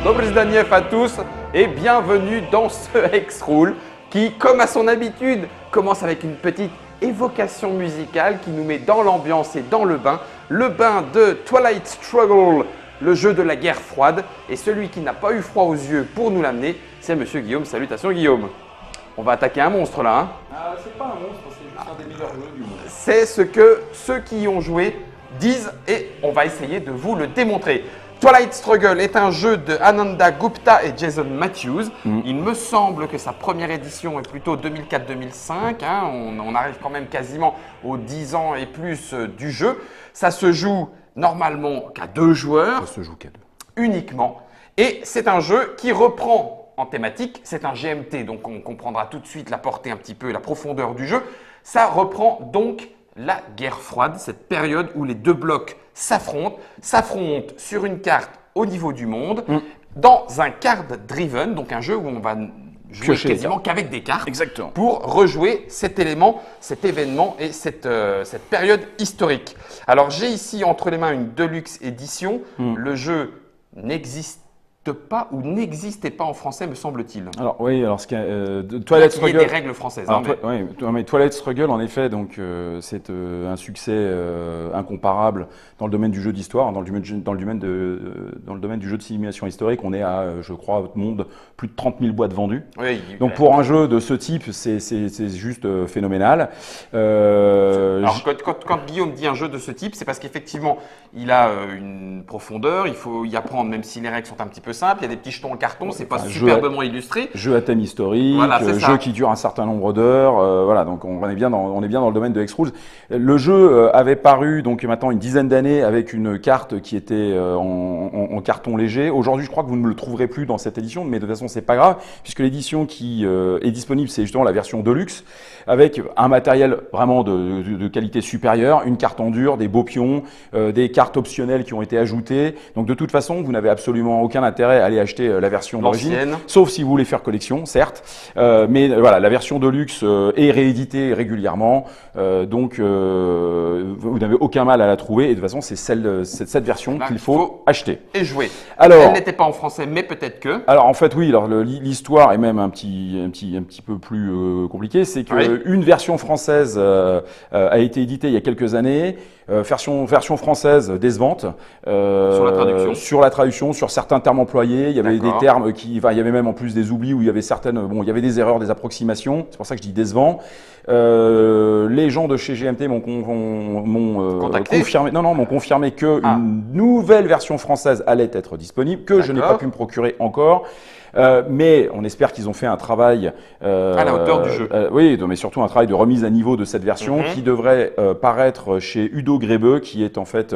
Dobry Zdaniev à tous et bienvenue dans ce Hexrule qui, comme à son habitude, commence avec une petite évocation musicale qui nous met dans l'ambiance et dans le bain de Twilight Struggle, le jeu de la guerre froide. Et celui qui n'a pas eu froid aux yeux pour nous l'amener, c'est Monsieur Guillaume. Salutations Guillaume. On va attaquer un monstre là. Hein. C'est pas un monstre, c'est juste un des meilleurs jeux du monde. C'est ce que ceux qui y ont joué disent et on va essayer de vous le démontrer. Twilight Struggle est un jeu de Ananda Gupta et Jason Matthews. Il me semble que sa première édition est plutôt 2004-2005. Hein. On arrive quand même quasiment aux 10 ans et plus du jeu. Ça se joue normalement qu'à 2 joueurs. Ça se joue qu'à 2. Uniquement. Et c'est un jeu qui reprend en thématique. C'est un GMT, donc on comprendra tout de suite la portée un petit peu, la profondeur du jeu. Ça reprend donc la guerre froide, cette période où les deux blocs s'affrontent sur une carte au niveau du monde, dans un card driven, donc un jeu où on va jouer quasiment qu'avec des cartes. Exactement. Pour rejouer cet élément, cet événement et cette période historique. Alors j'ai ici entre les mains une Deluxe édition. Le jeu n'existe pas ou n'existait pas en français, me semble-t-il. Alors oui, alors Twilight Struggle. Il y a des règles françaises. Alors, mais Twilight Struggle, en effet, donc c'est un succès incomparable dans le domaine du jeu d'histoire, dans le domaine du jeu de simulation historique. On est à, je crois, au monde plus de 30 000 boîtes vendues. Oui, donc pour un jeu de ce type, c'est juste phénoménal. Alors quand Guillaume dit un jeu de ce type, c'est parce qu'effectivement, il a une profondeur. Il faut y apprendre, même si les règles sont un petit peu simple, il y a des petits jetons en carton, c'est pas superbement illustré. Jeu à thème historique, voilà, jeu qui dure un certain nombre d'heures, voilà, donc on est bien dans le domaine de Hexrules. Le jeu avait paru donc maintenant une dizaine d'années avec une carte qui était en carton léger. Aujourd'hui, je crois que vous ne le trouverez plus dans cette édition, mais de toute façon, c'est pas grave, puisque l'édition qui est disponible, c'est justement la version Deluxe, avec un matériel vraiment de qualité supérieure, une carte en dur, des beaux pions, des cartes optionnelles qui ont été ajoutées. Donc de toute façon, vous n'avez absolument aucun intérêt à aller acheter la version d'origine, sauf si vous voulez faire collection, certes. Mais voilà, la version Deluxe est rééditée régulièrement, donc vous n'avez aucun mal à la trouver. Et de toute façon, c'est cette version qu'il faut acheter. Et jouer. Alors, elle n'était pas en français, mais peut-être que. Alors en fait, oui. Alors l'histoire est même un petit peu plus compliquée. C'est qu'une version française a été éditée il y a quelques années. Version française décevante sur la traduction, sur certains termes employés. Il y avait des termes il y avait même en plus des oublis où il y avait il y avait des erreurs, des approximations. C'est pour ça que je dis décevant. Les gens de chez GMT m'ont confirmé, m'ont confirmé que une nouvelle version française allait être disponible, que je n'ai pas pu me procurer encore. Mais on espère qu'ils ont fait un travail à la hauteur du jeu. Oui, mais surtout un travail de remise à niveau de cette version qui devrait paraître chez Udo Grebe, qui est en fait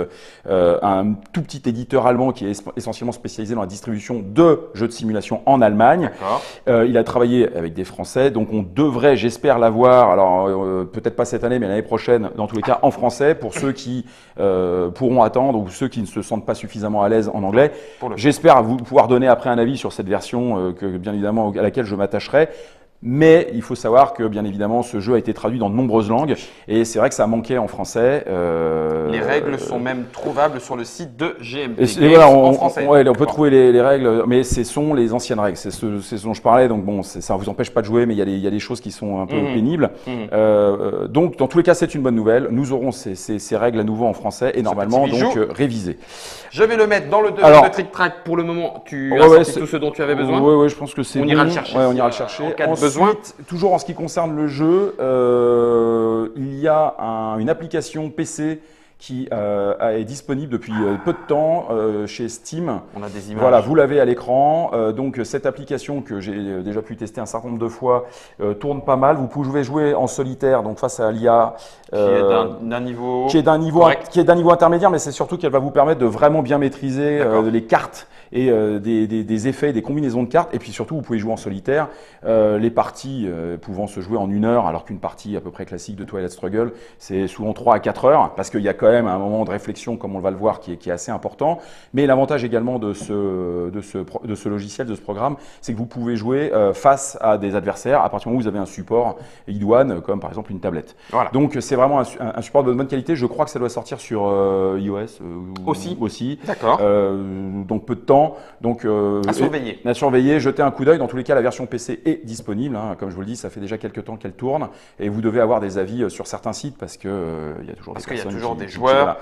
un tout petit éditeur allemand qui est essentiellement spécialisé dans la distribution de jeux de simulation en Allemagne. Il a travaillé avec des Français, donc on devrait, j'espère, l'avoir. Alors peut-être pas cette année, mais l'année prochaine, dans tous les cas en français, pour ceux qui pourront attendre ou ceux qui ne se sentent pas suffisamment à l'aise en anglais. J'espère vous pouvoir donner après un avis sur cette version que bien évidemment à laquelle je m'attacherai. Mais il faut savoir que, bien évidemment, ce jeu a été traduit dans de nombreuses langues et c'est vrai que ça manquait en français. Les règles sont même trouvables sur le site de GMT. Et voilà, en français. On peut trouver les règles, mais ce sont les anciennes règles. C'est ce dont je parlais. Donc bon, ça ne vous empêche pas de jouer, mais il y a des choses qui sont un peu pénibles. Donc, dans tous les cas, c'est une bonne nouvelle. Nous aurons ces règles à nouveau en français et normalement donc révisées. Je vais le mettre dans le domaine de Trick Track pour le moment. Tu as sorti tout ce dont tu avais besoin. Oui, je pense que c'est bon. On ira le chercher. On ira le chercher. Ensuite, toujours en ce qui concerne le jeu, il y a une application PC qui est disponible depuis peu de temps chez Steam. On a des images. Voilà, vous l'avez à l'écran. Donc cette application que j'ai déjà pu tester un certain nombre de fois tourne pas mal. Vous pouvez jouer en solitaire, donc face à l'IA. Qui est d'un niveau. Qui est d'un niveau intermédiaire, mais c'est surtout qu'elle va vous permettre de vraiment bien maîtriser les cartes et des effets, des combinaisons de cartes. Et puis surtout, vous pouvez jouer en solitaire. Les parties pouvant se jouer en 1 heure, alors qu'une partie à peu près classique de Twilight Struggle, c'est souvent 3 à 4 heures, parce qu'il y a quand quand même un moment de réflexion, comme on va le voir, qui est assez important. Mais l'avantage également de ce logiciel, de ce programme, c'est que vous pouvez jouer face à des adversaires à partir du moment où vous avez un support idoine, comme par exemple une tablette. Voilà. Donc c'est vraiment un support de bonne qualité. Je crois que ça doit sortir sur iOS aussi. D'accord. Donc peu de temps. Donc, à surveiller. À surveiller, jetez un coup d'œil. Dans tous les cas, la version PC est disponible. Hein. Comme je vous le dis, ça fait déjà quelques temps qu'elle tourne. Et vous devez avoir des avis sur certains sites parce qu'il y a toujours des joueurs. Voilà.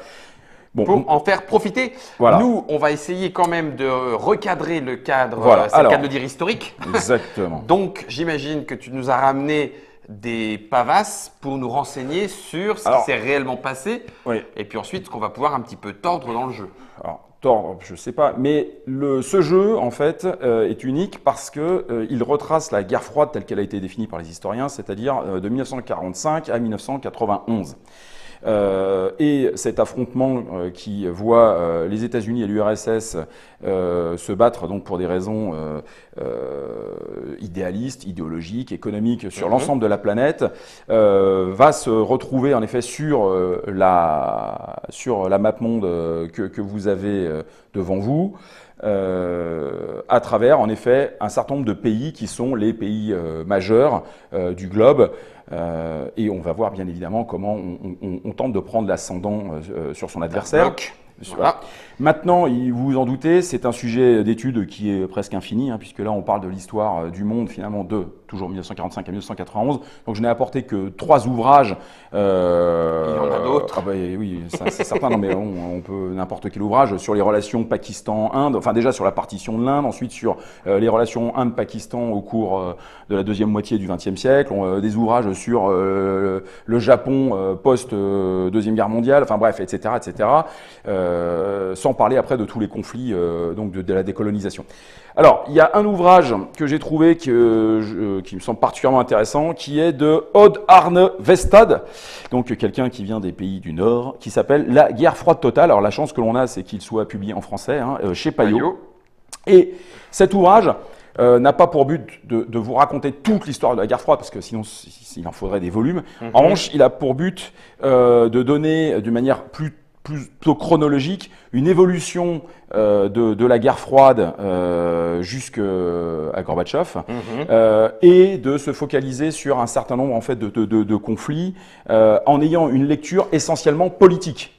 Bon, pour en faire profiter. Voilà. Nous, on va essayer quand même de recadrer le cadre, c'est le cas de le dire, historique. Exactement. Donc, j'imagine que tu nous as ramené des pavasses pour nous renseigner sur ce qui s'est réellement passé. Oui. Et puis ensuite, ce qu'on va pouvoir un petit peu tordre dans le jeu. Alors, tordre, je ne sais pas, mais ce jeu, en fait, est unique parce qu'il retrace la guerre froide telle qu'elle a été définie par les historiens, c'est-à-dire de 1945 à 1991. Et cet affrontement qui voit les États-Unis et l'URSS se battre donc pour des raisons idéalistes, idéologiques, économiques sur l'ensemble de la planète, va se retrouver en effet sur la map monde que vous avez devant vous. À travers en effet un certain nombre de pays qui sont les pays majeurs du globe. Et on va voir bien évidemment comment on tente de prendre l'ascendant sur son adversaire. Voilà. Maintenant, vous vous en doutez, c'est un sujet d'étude qui est presque infini, hein, puisque là on parle de l'histoire du monde finalement de toujours 1945 à 1991. Donc je n'ai apporté que 3 ouvrages. Il y en a d'autres. Ah bah, oui, c'est certain. Non, mais on peut n'importe quel ouvrage sur les relations Pakistan-Inde. Enfin déjà sur la partition de l'Inde, ensuite sur les relations Inde-Pakistan au cours de la deuxième moitié du XXe siècle. Des ouvrages sur le Japon post deuxième guerre mondiale. Enfin bref, etc., etc. Sans parler après de tous les conflits donc de la décolonisation. Alors, il y a un ouvrage que j'ai trouvé qui me semble particulièrement intéressant, qui est de Odd Arne Westad, donc quelqu'un qui vient des pays du Nord, qui s'appelle La guerre froide totale. Alors la chance que l'on a, c'est qu'il soit publié en français, hein, chez Payot. Et cet ouvrage n'a pas pour but de vous raconter toute l'histoire de la guerre froide, parce que sinon il en faudrait des volumes. En revanche, il a pour but de donner d'une manière plutôt chronologique, une évolution de la guerre froide jusqu'à Gorbatchev, et de se focaliser sur un certain nombre en fait, de conflits en ayant une lecture essentiellement politique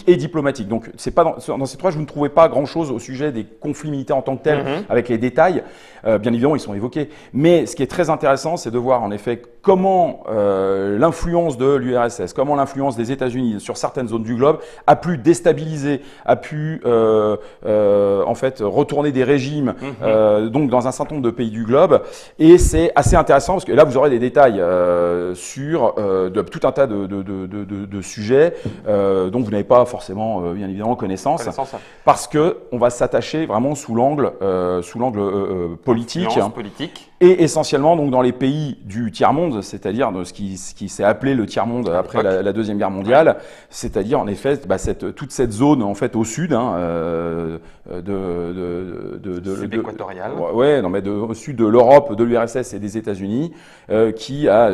et diplomatique. Donc, c'est pas dans ces 3, je ne trouvais pas grand-chose au sujet des conflits militaires en tant que tels, avec les détails. Bien évidemment, ils sont évoqués. Mais ce qui est très intéressant, c'est de voir en effet comment l'influence de l'URSS, comment l'influence des États-Unis sur certaines zones du globe a pu déstabiliser, a pu en fait retourner des régimes donc dans un certain nombre de pays du globe. Et c'est assez intéressant parce que là, vous aurez des détails sur tout un tas de sujets dont vous n'avez pas forcément, bien évidemment, connaissance parce que on va s'attacher vraiment sous l'angle politique et essentiellement donc dans les pays du tiers-monde, c'est-à-dire de ce qui s'est appelé le tiers-monde après la Deuxième Guerre mondiale, c'est-à-dire en effet toute cette zone en fait au sud subéquatoriale. Ouais, non mais au sud de l'Europe, de l'URSS et des États-Unis, qui a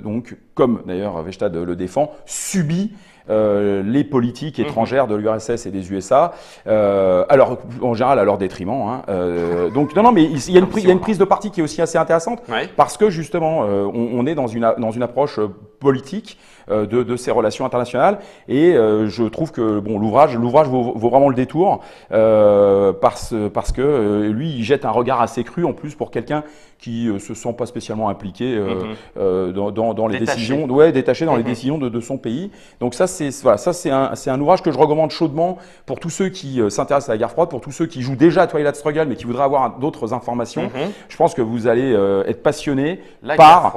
donc, comme d'ailleurs Westad le défend, subi les politiques étrangères de l'URSS et des USA, alors en général à leur détriment. Hein. Donc non, mais il y a une prise de parti qui est aussi assez intéressante parce que justement on est dans une approche politique de ces relations internationales et je trouve que bon l'ouvrage vaut vraiment le détour parce que lui il jette un regard assez cru en plus pour quelqu'un qui se sent pas spécialement impliqué dans les décisions, détaché dans les décisions de son pays. Donc ça c'est un ouvrage que je recommande chaudement pour tous ceux qui s'intéressent à la guerre froide, pour tous ceux qui jouent déjà à Twilight Struggle mais qui voudraient avoir d'autres informations. Je pense que vous allez être passionnés par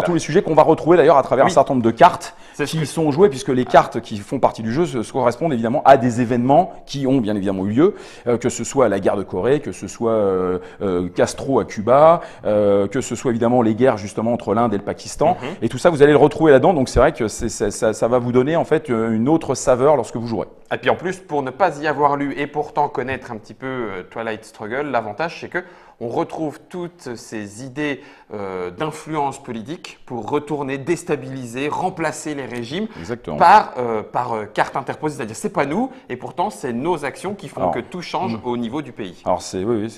tous les sujets qu'on va retrouver d'ailleurs à travers un certain nombre de cartes qui sont jouées, puisque les cartes qui font partie du jeu se correspondent évidemment à des événements qui ont bien évidemment eu lieu, que ce soit la guerre de Corée, que ce soit Castro à Cuba, que ce soit évidemment les guerres justement entre l'Inde et le Pakistan, et tout ça vous allez le retrouver là-dedans, donc c'est vrai que ça va vous donner en fait une autre saveur lorsque vous jouerez. Et puis en plus, pour ne pas y avoir lu et pourtant connaître un petit peu Twilight Struggle, l'avantage c'est que on retrouve toutes ces idées d'influence politique pour retourner, déstabiliser, remplacer les régimes Exactement. par carte interposée. C'est-à-dire, c'est pas nous, et pourtant, c'est nos actions qui font que tout change au niveau du pays. Alors, oui,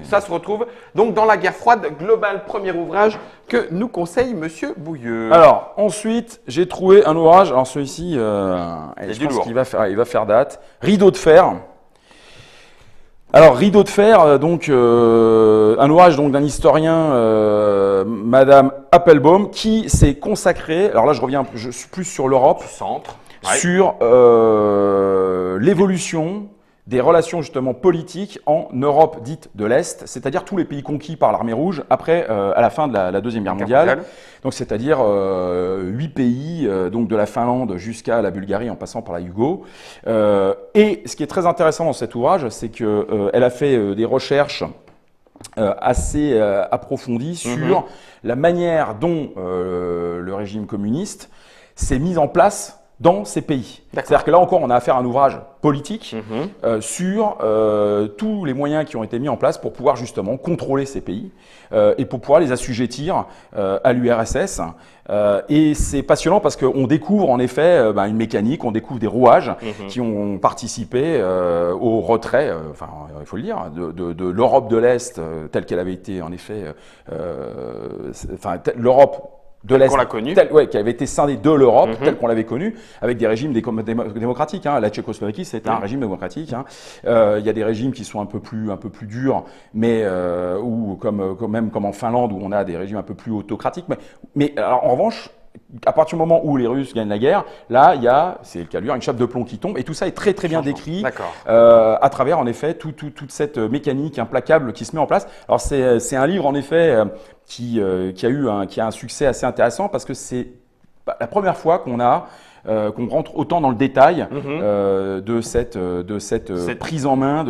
Ça se retrouve donc dans la guerre froide globale, premier ouvrage que nous conseille Monsieur Bouilleux. Alors, ensuite, j'ai trouvé un ouvrage. Alors, celui-ci, je pense qu'il va faire date. Rideau de fer. Alors, Rideau de fer, un ouvrage d'un historien, Madame Appelbaum, qui s'est consacré. Alors là, je suis plus sur l'Europe, Centre. sur l'évolution des relations justement politiques en Europe dite de l'Est, c'est-à-dire tous les pays conquis par l'Armée Rouge après, à la fin de la Deuxième Guerre mondiale. Donc c'est-à-dire 8 pays, donc de la Finlande jusqu'à la Bulgarie en passant par la Yougoslavie. Et ce qui est très intéressant dans cet ouvrage, c'est qu'elle a fait des recherches assez approfondies sur la manière dont le régime communiste s'est mis en place dans ces pays. C'est-à-dire que là encore, on a affaire à un ouvrage politique sur tous les moyens qui ont été mis en place pour pouvoir justement contrôler ces pays et pour pouvoir les assujettir à l'URSS. Et c'est passionnant parce qu'on découvre en effet une mécanique, on découvre des rouages qui ont participé au retrait, il faut le dire, de l'Europe de l'Est telle qu'elle avait été en effet, l'Europe de l'Est, qui avait été scindée de l'Europe, telle qu'on l'avait connue, avec des régimes démocratiques. La Tchécoslovaquie, c'était un régime démocratique. Il y a des régimes qui sont un peu plus durs, mais ou même comme en Finlande, où on a des régimes un peu plus autocratiques. Mais alors, en revanche, à partir du moment où les Russes gagnent la guerre, là, c'est le cas de une chape de plomb qui tombe, et tout ça est très très bien décrit à travers en effet toute cette mécanique implacable qui se met en place. Alors c'est un livre en effet qui a un succès assez intéressant parce que c'est la première fois qu'on rentre autant dans le détail de cette prise en main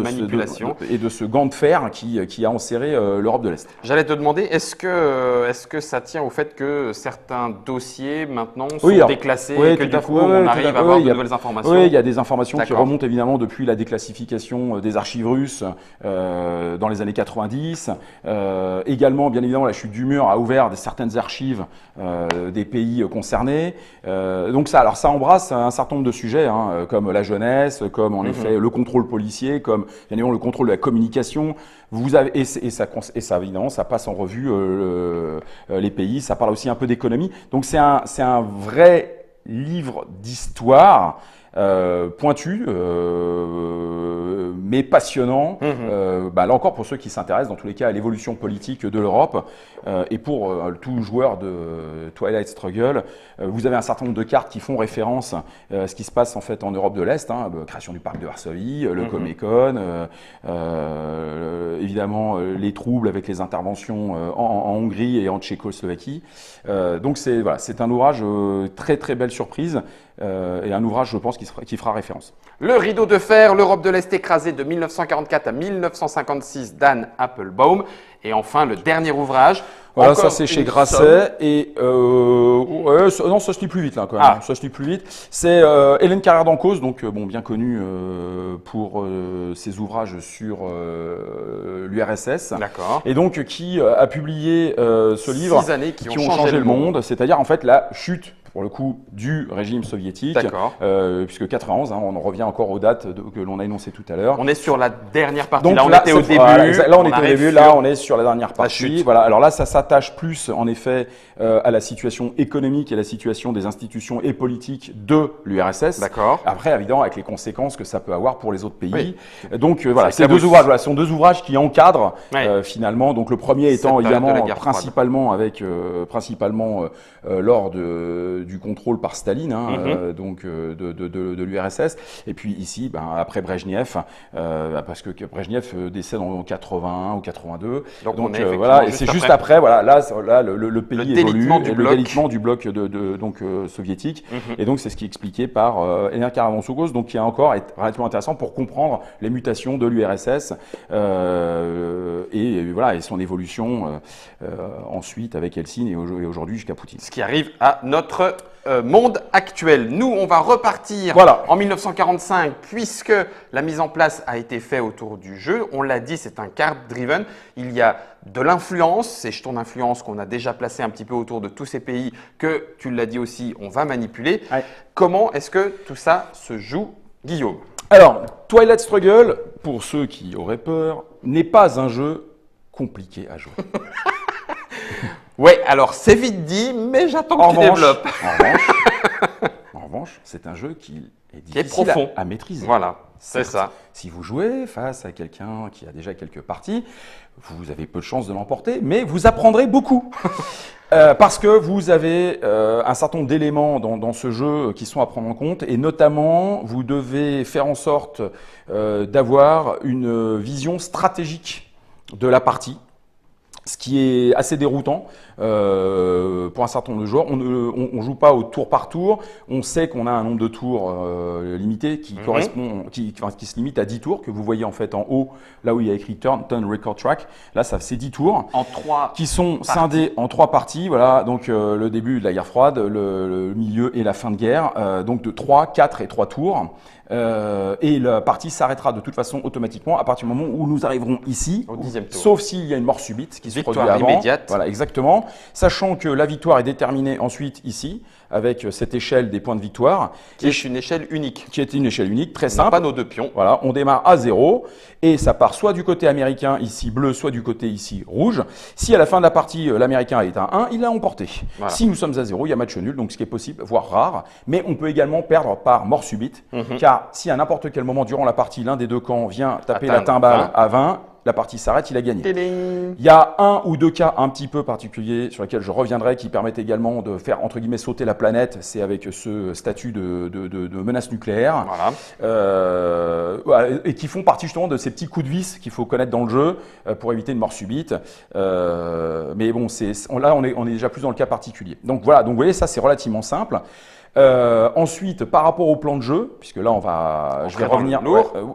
et de ce gant de fer qui a enserré l'Europe de l'Est. J'allais te demander, est-ce que ça tient au fait que certains dossiers maintenant sont déclassés et que du coup on arrive à avoir de nouvelles informations? Oui, il y a des informations qui remontent évidemment depuis la déclassification des archives russes dans les années 90. Également, bien évidemment, la chute du mur a ouvert certaines archives des pays concernés. Donc ça embrasse un certain nombre de sujets, comme la jeunesse, comme en effet le contrôle policier, comme bien évidemment le contrôle de la communication. Et ça évidemment, ça passe en revue les pays. Ça parle aussi un peu d'économie. Donc c'est un vrai livre d'histoire. Pointu, mais passionnant. Là encore, pour ceux qui s'intéressent, dans tous les cas, à l'évolution politique de l'Europe, et pour tout joueur de Twilight Struggle, vous avez un certain nombre de cartes qui font référence à ce qui se passe en fait en Europe de l'Est, création du parc de Varsovie, le Comecon, évidemment les troubles avec les interventions en Hongrie et en Tchécoslovaquie. Donc c'est un ouvrage très très belle surprise. Et un ouvrage, je pense, qui fera référence. Le rideau de fer, l'Europe de l'Est écrasée de 1944 à 1956 d'Anne Applebaum. Et enfin, le dernier ouvrage. Voilà, ça c'est chez Grasset. Et non, ça se lit plus vite là quand même. Ça se lit plus vite. C'est Hélène Carrère d'Encausse, donc bien connue pour ses ouvrages sur l'URSS. D'accord. Et donc qui a publié ce livre 6 années qui ont changé le monde. C'est-à-dire en fait la chute, pour le coup, du régime soviétique, puisque 91, on en revient encore aux dates que l'on a énoncées tout à l'heure. On est sur la dernière partie. Donc là, on était au début. Là, on était au début. Là, on est sur la dernière partie. Voilà. Alors là, ça s'attache plus, en effet, à la situation économique et la situation des institutions et politiques de l'URSS. D'accord. Après, évidemment, avec les conséquences que ça peut avoir pour les autres pays. Oui. Donc voilà, ces deux ouvrages, sont deux ouvrages qui encadrent finalement. Donc le premier étant évidemment principalement lors du contrôle par Staline, donc de l'URSS. Et puis ici, après Brejnev, parce que Brejnev décède en 81 ou 82. Donc voilà, et c'est juste après. Voilà, là le pays évolue, le délitement du bloc soviétique. Et donc c'est ce qui est expliqué par Hélène Carrère d'Encausse, donc qui est encore relativement intéressant pour comprendre les mutations de l'URSS et son évolution ensuite avec Helsinki et aujourd'hui jusqu'à Poutine. Ce qui arrive à notre notre monde actuel. Nous, on va repartir en 1945 puisque la mise en place a été faite autour du jeu. On l'a dit, c'est un card-driven. Il y a de l'influence, ces jetons d'influence qu'on a déjà placés un petit peu autour de tous ces pays que, tu l'as dit aussi, on va manipuler. Ouais. Comment est-ce que tout ça se joue, Guillaume? Alors, Twilight Struggle, pour ceux qui auraient peur, n'est pas un jeu compliqué à jouer. Ouais, alors c'est vite dit, mais j'attends que tu développes. En revanche, c'est un jeu qui est difficile profond à maîtriser. Voilà, c'est ça. Si vous jouez face à quelqu'un qui a déjà quelques parties, vous avez peu de chances de l'emporter, mais vous apprendrez beaucoup. Parce que vous avez un certain nombre d'éléments dans ce jeu qui sont à prendre en compte, et notamment, vous devez faire en sorte d'avoir une vision stratégique de la partie, ce qui est assez déroutant pour un certain nombre de joueurs. On ne joue pas au tour par tour. On sait qu'on a un nombre de tours limité qui correspond, qui se limite à 10 tours, que vous voyez en fait en haut, là où il y a écrit Turn Record Track. Là, ça c'est 10 tours. En 3 qui sont scindés en 3 parties. Voilà, donc le début de la guerre froide, le milieu et la fin de guerre. Donc de 3, 4 et 3 tours. Et la partie s'arrêtera de toute façon automatiquement à partir du moment où nous arriverons ici, au 10e tour. Sauf s'il y a une mort subite qui se produit avant. Immédiate. Voilà, exactement. Sachant que la victoire est déterminée ensuite ici, avec cette échelle des points de victoire. Qui est une échelle unique. Qui est une échelle unique, très simple. On n'a pas nos 2 pions. Voilà, on démarre à 0 et ça part soit du côté américain, ici bleu, soit du côté ici rouge. Si à la fin de la partie, l'américain est à 1, il l'a emporté. Voilà. Si nous sommes à 0, il y a match nul, donc ce qui est possible, voire rare. Mais on peut également perdre par mort subite, car si à n'importe quel moment durant la partie, l'un des deux camps vient taper la timbale à 20, la partie s'arrête, il a gagné. Téding. Il y a un ou deux cas un petit peu particuliers sur lesquels je reviendrai qui permettent également de faire entre guillemets sauter la planète. C'est avec ce statut de menace nucléaire. Voilà. Et qui font partie justement de ces petits coups de vis qu'il faut connaître dans le jeu pour éviter une mort subite. Mais bon, là on est déjà plus dans le cas particulier. Donc voilà, donc vous voyez, ça c'est relativement simple. Ensuite, par rapport au plan de jeu, puisque là je vais revenir.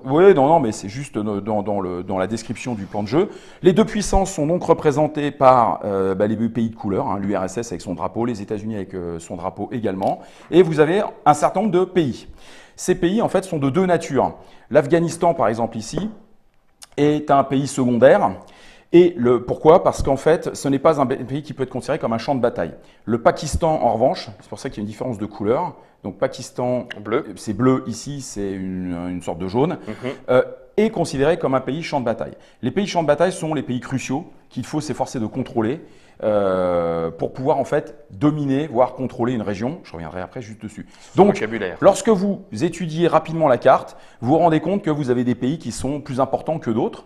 Oui, non, mais c'est juste dans la description du plan de jeu. Les deux puissances sont donc représentées par les deux pays de couleur, hein, l'URSS avec son drapeau, les États-Unis avec son drapeau également, et vous avez un certain nombre de pays. Ces pays, en fait, sont de deux natures. L'Afghanistan, par exemple, ici, est un pays secondaire. Et pourquoi? Parce qu'en fait, ce n'est pas un pays qui peut être considéré comme un champ de bataille. Le Pakistan, en revanche, c'est pour ça qu'il y a une différence de couleur. Donc Pakistan, bleu, c'est bleu ici, c'est une sorte de jaune, est considéré comme un pays champ de bataille. Les pays champ de bataille sont les pays cruciaux qu'il faut s'efforcer de contrôler pour pouvoir en fait dominer, voire contrôler une région. Je reviendrai après juste dessus. Donc, lorsque vous étudiez rapidement la carte, vous vous rendez compte que vous avez des pays qui sont plus importants que d'autres.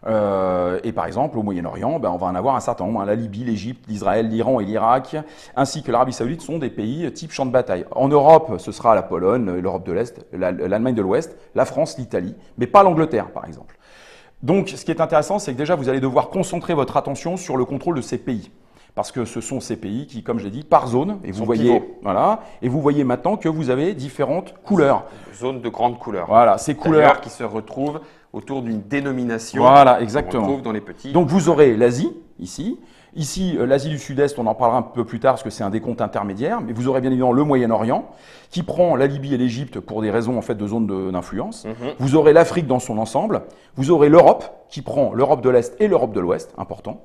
Et par exemple, au Moyen-Orient, on va en avoir un certain nombre. La Libye, l'Égypte, l'Israël, l'Iran et l'Irak, ainsi que l'Arabie Saoudite sont des pays type champ de bataille. En Europe, ce sera la Pologne, l'Europe de l'Est, l'Allemagne de l'Ouest, la France, l'Italie, mais pas l'Angleterre, par exemple. Donc, ce qui est intéressant, c'est que déjà, vous allez devoir concentrer votre attention sur le contrôle de ces pays. Parce que ce sont ces pays qui, comme je l'ai dit, par zone, et vous voyez, voilà, et vous voyez maintenant que vous avez différentes couleurs. Zones de grandes couleurs. Voilà, ces couleurs qui se retrouvent autour d'une dénomination. Voilà, exactement. qu'on retrouve dans les petits. Donc vous aurez l'Asie, ici. Ici, l'Asie du Sud-Est, on en parlera un peu plus tard parce que c'est un décompte intermédiaire. Mais vous aurez bien évidemment le Moyen-Orient, qui prend la Libye et l'Égypte pour des raisons en fait de zone d'influence. Vous aurez l'Afrique dans son ensemble. Vous aurez l'Europe, qui prend l'Europe de l'Est et l'Europe de l'Ouest, important.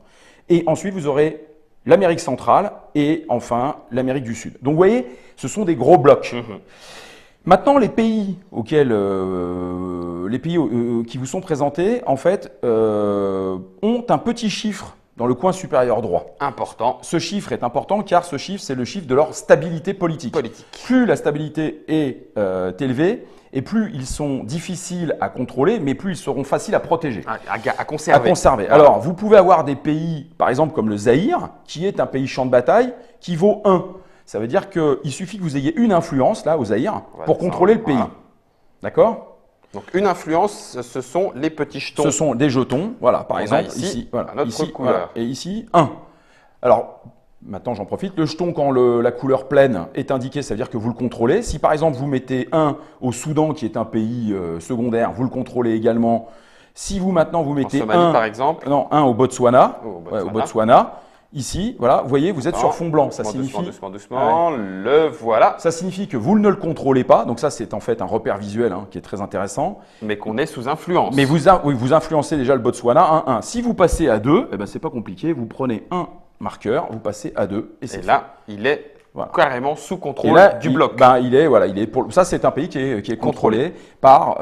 Et ensuite, vous aurez l'Amérique centrale et enfin l'Amérique du Sud. Donc vous voyez, ce sont des gros blocs. Maintenant, les pays auxquels qui vous sont présentés, en fait, ont un petit chiffre dans le coin supérieur droit. Important. Ce chiffre est important car ce chiffre, c'est le chiffre de leur stabilité politique. Plus la stabilité est élevée, et plus ils sont difficiles à contrôler, mais plus ils seront faciles à protéger. À conserver. Voilà. Alors, vous pouvez avoir des pays, par exemple comme le Zaïre, qui est un pays champ de bataille, qui vaut 1. Ça veut dire qu'il suffit que vous ayez une influence, là, au Zaïre, pour contrôler le pays. Voilà. D'accord? Donc, une influence, ce sont les petits jetons. Ce sont des jetons, voilà, par exemple, ici, voilà, notre couleur. Voilà, et ici, 1. Alors, maintenant, j'en profite. Le jeton, quand la couleur pleine est indiquée, ça veut dire que vous le contrôlez. Si, par exemple, vous mettez 1 au Soudan, qui est un pays secondaire, vous le contrôlez également. Si vous, maintenant, vous mettez en Somalie, par exemple. Non, 1 au Botswana. Au Botswana. Ici, voilà, vous voyez, vous êtes sur fond blanc. Ça signifie, doucement, le voilà. Ça signifie que vous ne le contrôlez pas. Donc ça, c'est en fait un repère visuel qui est très intéressant. Mais qu'on est sous influence. Mais vous influencez déjà le Botswana 1-1. Si vous passez à 2, eh ben, c'est pas compliqué. Vous prenez un marqueur, vous passez à 2 et c'est là, il est carrément sous contrôle du bloc. Ça, c'est un pays qui est contrôlé par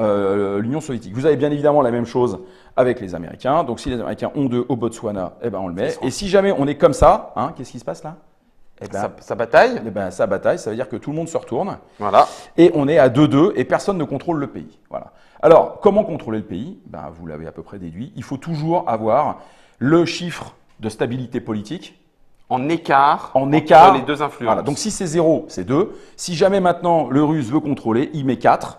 l'Union soviétique. Vous avez bien évidemment la même chose avec les Américains. Donc, si les Américains ont 2 au Botswana, eh ben, on le met. Et si jamais on est comme ça, qu'est-ce qui se passe là? Eh ben, ça bataille. Eh ben, ça bataille, ça veut dire que tout le monde se retourne. Voilà. Et on est à 2-2 et personne ne contrôle le pays. Voilà. Alors, comment contrôler le pays? Vous l'avez à peu près déduit. Il faut toujours avoir le chiffre de stabilité politique en écart entre les deux influences. Voilà. Donc si c'est 0, c'est 2. Si jamais maintenant le russe veut contrôler, il met 4.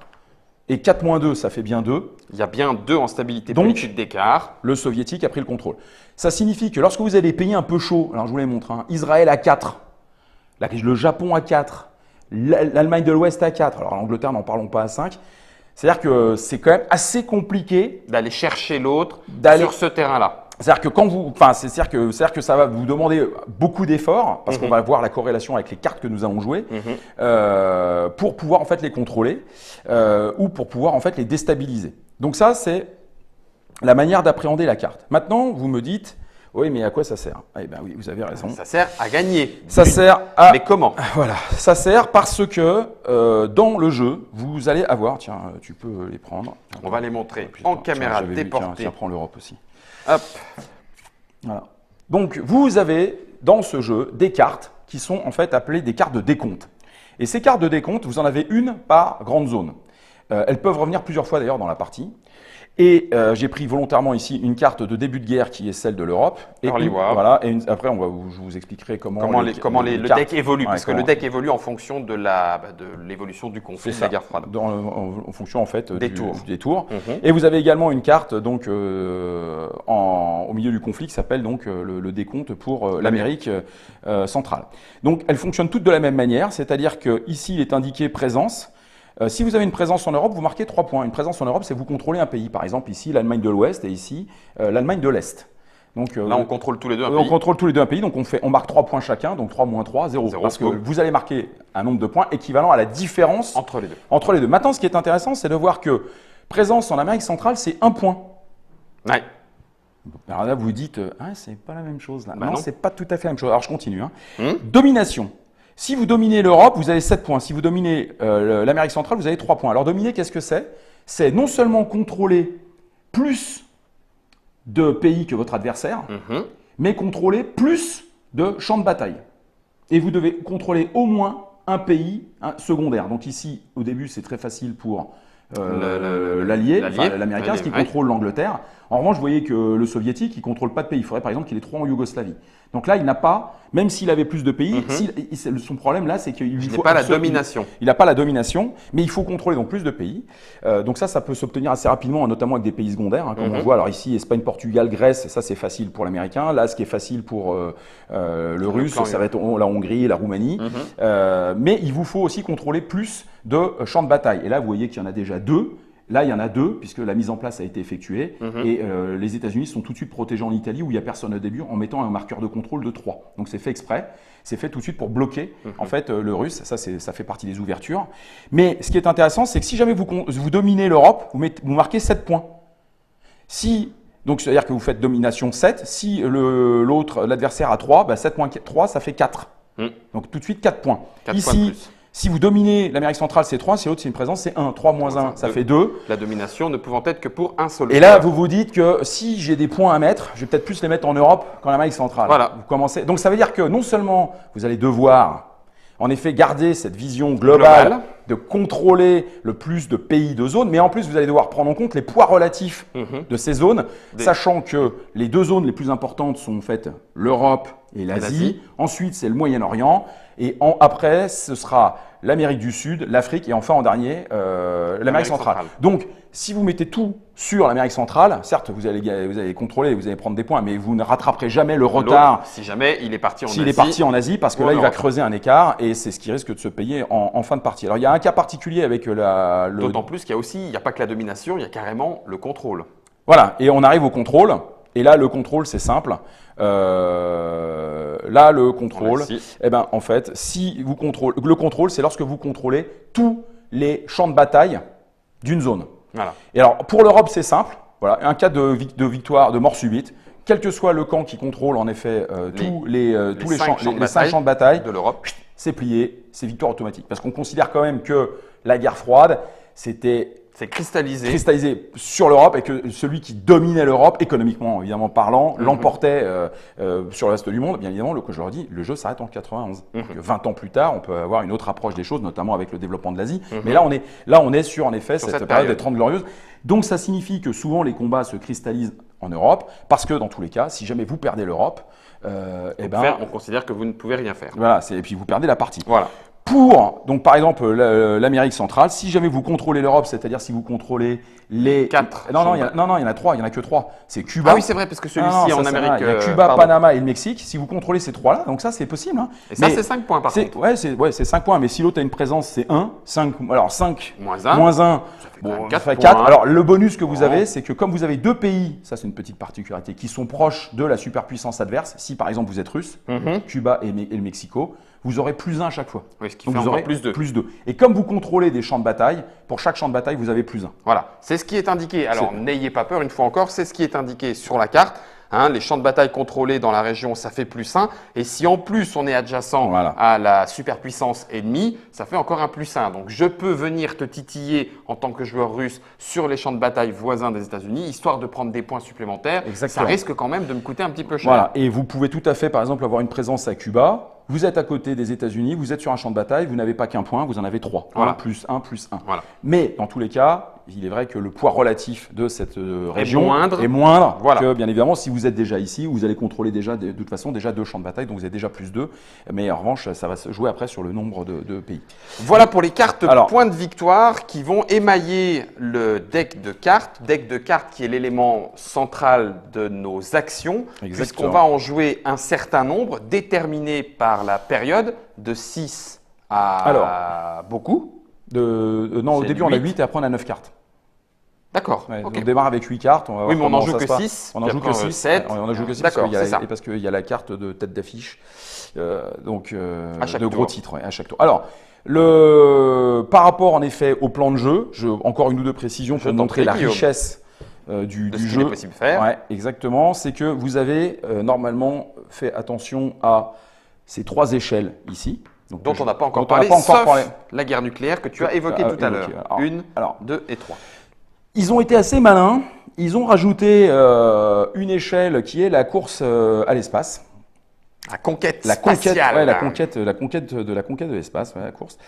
Et 4 moins 2, ça fait bien 2. Il y a bien 2 en stabilité politique d'écart. Le soviétique a pris le contrôle. Ça signifie que lorsque vous avez des pays un peu chauds, alors je vous les montre, Israël à 4, le Japon à 4, l'Allemagne de l'Ouest à 4, alors l'Angleterre, n'en parlons pas à 5. C'est-à-dire que c'est quand même assez compliqué d'aller chercher l'autre sur ce terrain-là. C'est-à-dire que ça va vous demander beaucoup d'efforts parce qu'on va voir la corrélation avec les cartes que nous allons jouer pour pouvoir en fait les contrôler ou pour pouvoir en fait les déstabiliser. Donc ça, c'est la manière d'appréhender la carte. Maintenant, vous me dites, oui, mais à quoi ça sert? Eh bien oui, vous avez raison. Ça sert à gagner. Ça sert à. Mais comment? Voilà, ça sert parce que dans le jeu, vous allez avoir. Tiens, tu peux les prendre. On va les montrer en caméra déportée. Tiens, prends l'Europe aussi. Hop. Voilà. Donc, vous avez dans ce jeu des cartes qui sont en fait appelées des cartes de décompte. Et ces cartes de décompte, vous en avez une par grande zone. Elles peuvent revenir plusieurs fois d'ailleurs dans la partie. Et j'ai pris volontairement ici une carte de début de guerre qui est celle de l'Europe. Et voilà. Et après, je vous expliquerai comment le deck évolue, parce que le deck évolue en fonction de l'évolution du conflit, de la guerre froide. En fonction en fait des tours. Et vous avez également une carte donc au milieu du conflit qui s'appelle donc le décompte pour l'Amérique centrale. Donc elles fonctionnent toutes de la même manière, c'est-à-dire que ici il est indiqué présence. Si vous avez une présence en Europe, vous marquez 3 points. Une présence en Europe, c'est vous contrôlez un pays. Par exemple, ici, l'Allemagne de l'Ouest et ici, l'Allemagne de l'Est. Donc, là, on contrôle tous les deux un pays. On contrôle tous les deux un pays, donc on marque 3 points chacun, donc 3 moins 3, 0. Parce que vous allez marquer un nombre de points équivalent à la différence entre les deux. Maintenant, ce qui est intéressant, c'est de voir que présence en Amérique centrale, c'est 1 point. Ouais. Alors là, vous dites, c'est pas la même chose. Là. Non, c'est pas tout à fait la même chose. Alors, je continue. Domination. Si vous dominez l'Europe, vous avez 7 points. Si vous dominez l'Amérique centrale, vous avez 3 points. Alors dominer, qu'est-ce que c'est? C'est non seulement contrôler plus de pays que votre adversaire, mais contrôler plus de champs de bataille. Et vous devez contrôler au moins un pays secondaire. Donc ici, au début, c'est très facile pour l'allié, l'américain, ce qui contrôle l'Angleterre. En revanche, vous voyez que le soviétique, il ne contrôle pas de pays. Il faudrait par exemple qu'il ait 3 en Yougoslavie. Donc là, il n'a pas, même s'il avait plus de pays, son problème là, c'est qu'il n'a pas la domination. Il n'a pas la domination, mais il faut contrôler donc plus de pays. Donc ça peut s'obtenir assez rapidement, notamment avec des pays secondaires, comme on voit. Alors ici, Espagne, Portugal, Grèce, ça c'est facile pour l'américain. Là, ce qui est facile pour le russe, ça va être la Hongrie, la Roumanie. Mais il vous faut aussi contrôler plus de champs de bataille. Et là, vous voyez qu'il y en a déjà 2. Là, il y en a 2, puisque la mise en place a été effectuée. Et les États-Unis sont tout de suite protégés en Italie, où il n'y a personne au début, en mettant un marqueur de contrôle de 3. Donc c'est fait exprès. C'est fait tout de suite pour bloquer en fait, le russe. Ça fait partie des ouvertures. Mais ce qui est intéressant, c'est que si jamais vous dominez l'Europe, vous marquez 7 points. Donc c'est-à-dire que vous faites domination 7. Si l'adversaire a 3, 7 moins 3, ça fait 4. Donc tout de suite 4 points. 4 points de plus. Si vous dominez l'Amérique centrale, c'est 3. Si l'autre, c'est une présence, c'est 1. 3 moins 1, ça fait 2. La domination ne pouvant être que pour un seul. Et là, vous vous dites que si j'ai des points à mettre, je vais peut-être plus les mettre en Europe qu'en Amérique centrale. Voilà. Vous commencez. Donc ça veut dire que non seulement vous allez devoir, en effet, garder cette vision globale de contrôler le plus de pays de zone, mais en plus, vous allez devoir prendre en compte les poids relatifs de ces zones, sachant que les 2 zones les plus importantes sont en fait l'Europe et l'Asie. Ensuite, c'est le Moyen-Orient. Et après, ce sera l'Amérique du Sud, l'Afrique et enfin en dernier, l'Amérique centrale. Donc, si vous mettez tout sur l'Amérique centrale, certes, vous allez contrôler, vous allez prendre des points, mais vous ne rattraperez jamais le retard. Si jamais il est parti en Asie. S'il est parti en Asie, parce que là, il va creuser un écart et c'est ce qui risque de se payer en fin de partie. Alors, il y a un cas particulier avec D'autant plus qu'il y a aussi, il n'y a pas que la domination, il y a carrément le contrôle. Voilà, et on arrive au contrôle. Et là, le contrôle, c'est simple. là, le contrôle, Ici. eh ben, en fait, si vous contrôlez, le contrôle, c'est lorsque vous contrôlez tous les champs de bataille d'une zone. Voilà. Et alors, pour l'Europe, c'est simple. Voilà, un cas de victoire, de mort subite, quel que soit le camp qui contrôle en effet tous les 5 champs de bataille de l'Europe, c'est plié, c'est victoire automatique. Parce qu'on considère quand même que la guerre froide, c'était c'est cristallisé. cristallisé sur l'Europe et que celui qui dominait l'Europe, économiquement évidemment parlant, l'emportait sur le reste du monde. Bien évidemment, que je leur dis, le jeu s'arrête en 91. Donc, 20 ans plus tard, on peut avoir une autre approche des choses, notamment avec le développement de l'Asie. Mais là, on est sur en effet cette période des 30 glorieuses. Donc ça signifie que souvent les combats se cristallisent en Europe, parce que dans tous les cas, si jamais vous perdez l'Europe, on considère que vous ne pouvez rien faire. Voilà, et puis vous perdez la partie. Voilà. Pour, donc par exemple, l'Amérique centrale, si jamais vous contrôlez l'Europe, c'est-à-dire si vous contrôlez les 4. Non, il y en a 3, il y en a que 3. C'est Cuba. Ah oui, c'est vrai, parce que celui-ci en Amérique. Il y a Cuba, Panama et le Mexique. Si vous contrôlez ces 3-là, donc ça, c'est possible. Hein. Et ça, c'est 5 points par contre. Ouais, c'est 5 points, mais si l'autre a une présence, c'est 1. 5, alors 5 moins 1. Ça fait 4. Alors le bonus que vous avez, c'est que comme vous avez 2 pays, ça c'est une petite particularité, qui sont proches de la superpuissance adverse, si par exemple vous êtes russe, Cuba et le Mexico, vous aurez plus 1 à chaque fois. Oui, ce qui fait encore plus 2. Plus 2. Et comme vous contrôlez des champs de bataille, pour chaque champ de bataille, vous avez plus 1. Voilà, c'est ce qui est indiqué. Alors, n'ayez pas peur, une fois encore, c'est ce qui est indiqué sur la carte. Hein, les champs de bataille contrôlés dans la région, ça fait plus 1. Et si en plus on est adjacent à la superpuissance ennemie, ça fait encore un plus 1. Donc je peux venir te titiller en tant que joueur russe sur les champs de bataille voisins des États-Unis, histoire de prendre des points supplémentaires. Exactement. Ça risque quand même de me coûter un petit peu cher. Voilà, et vous pouvez tout à fait, par exemple, avoir une présence à Cuba. Vous êtes à côté des États-Unis, vous êtes sur un champ de bataille, vous n'avez pas qu'un point, vous en avez 3. Voilà. 1 plus 1 plus 1. Voilà. Mais dans tous les cas, il est vrai que le poids relatif de cette région est moindre voilà. que, bien évidemment, si vous êtes déjà ici, vous allez contrôler déjà, de toute façon, déjà 2 champs de bataille, donc vous êtes déjà plus 2. Mais en revanche, ça va se jouer après sur le nombre de pays. Voilà pour les cartes points de victoire qui vont émailler le deck de cartes. Deck de cartes qui est l'élément central de nos actions, puisqu'on va en jouer un certain nombre, déterminé par la période, de 6 à beaucoup. Non, au début, on a 8 et après, on a 9 cartes. D'accord. Ouais, on démarre avec 8 cartes. Oui, mais on n'en joue que 6. On n'en joue que 6. 7. On n'en joue que 6 parce qu'il y a la carte de tête d'affiche. De gros titres à chaque tour. Alors, par rapport en effet au plan de jeu, encore une ou deux précisions pour montrer la richesse du jeu. Est possible de faire. Ouais, exactement. C'est que vous avez normalement fait attention à ces 3 échelles ici. Donc, dont on n'a pas encore parlé, sauf la guerre nucléaire que tu as évoquée tout à l'heure. 1, 2 et 3. Ils ont été assez malins. Ils ont rajouté une échelle qui est la course à l'espace. La conquête spatiale. La conquête de l'espace, la course,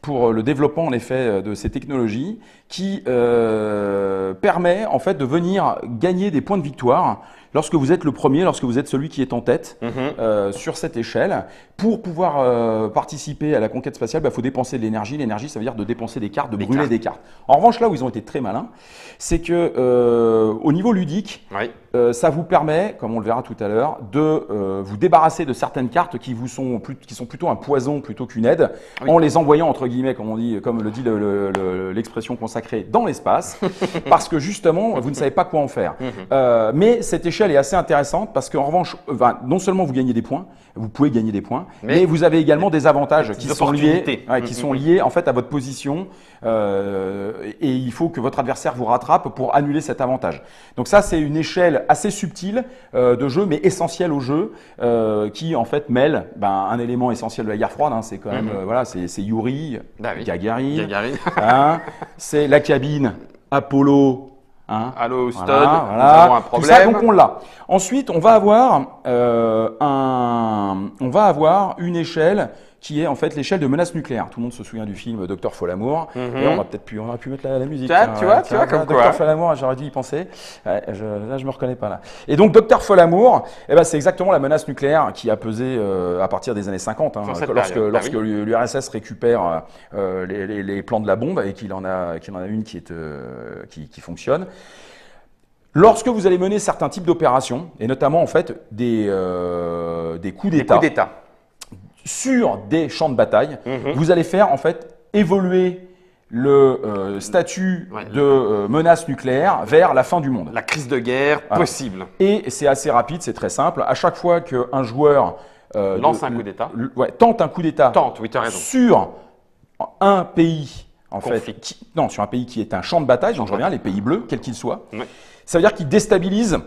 pour le développement en effet de ces technologies qui permet en fait de venir gagner des points de victoire lorsque vous êtes le premier, lorsque vous êtes celui qui est en tête sur cette échelle. Pour pouvoir participer à la conquête spatiale, il faut dépenser de l'énergie. L'énergie, ça veut dire de dépenser des cartes, de brûler des cartes. En revanche, là où ils ont été très malins, c'est que au niveau ludique, ça vous permet, comme on le verra tout à l'heure, de vous débarrasser de certaines cartes qui sont plutôt un poison plutôt qu'une aide, en les envoyant entre guillemets, comme le dit l'expression consacrée, dans l'espace, parce que justement, vous ne savez pas quoi en faire. Mais cette échelle est assez intéressante parce qu'en revanche, non seulement vous gagnez des points, vous pouvez gagner des points, mais vous avez également des avantages qui sont liés en fait à votre position et il faut que votre adversaire vous rattrape pour annuler cet avantage. Donc ça, c'est une échelle assez subtile de jeu, mais essentielle au jeu, qui en fait mêle un élément essentiel de la guerre froide. C'est quand même c'est Yuri, Gagarin, c'est la cabine, Apollo. Allô, Houston, nous avons un problème. Tout ça, donc on l'a. Ensuite, on va avoir une échelle qui est en fait l'échelle de menace nucléaire. Tout le monde se souvient du film Docteur Folamour. Et on aurait pu mettre la musique. Tu vois, comme quoi. Docteur Folamour, j'aurais dû y penser. Là, je me reconnais pas là. Et donc, Docteur Folamour, c'est exactement la menace nucléaire qui a pesé à partir des années 50, lorsque l'URSS récupère les plans de la bombe et qu'il en a une qui fonctionne. Lorsque vous allez mener certains types d'opérations, et notamment en fait des coups d'État sur des champs de bataille, vous allez faire en fait évoluer le statut de menace nucléaire vers la fin du monde. La crise de guerre possible. Et c'est assez rapide, c'est très simple. À chaque fois qu'un joueur Lance un coup d'État. Ouais, tente un coup d'État Oui, tu as raison. sur un pays, Conflit. sur un pays qui est un champ de bataille, donc je reviens, les pays bleus, quels qu'ils soient. Oui. Ça veut dire qu'il déstabilise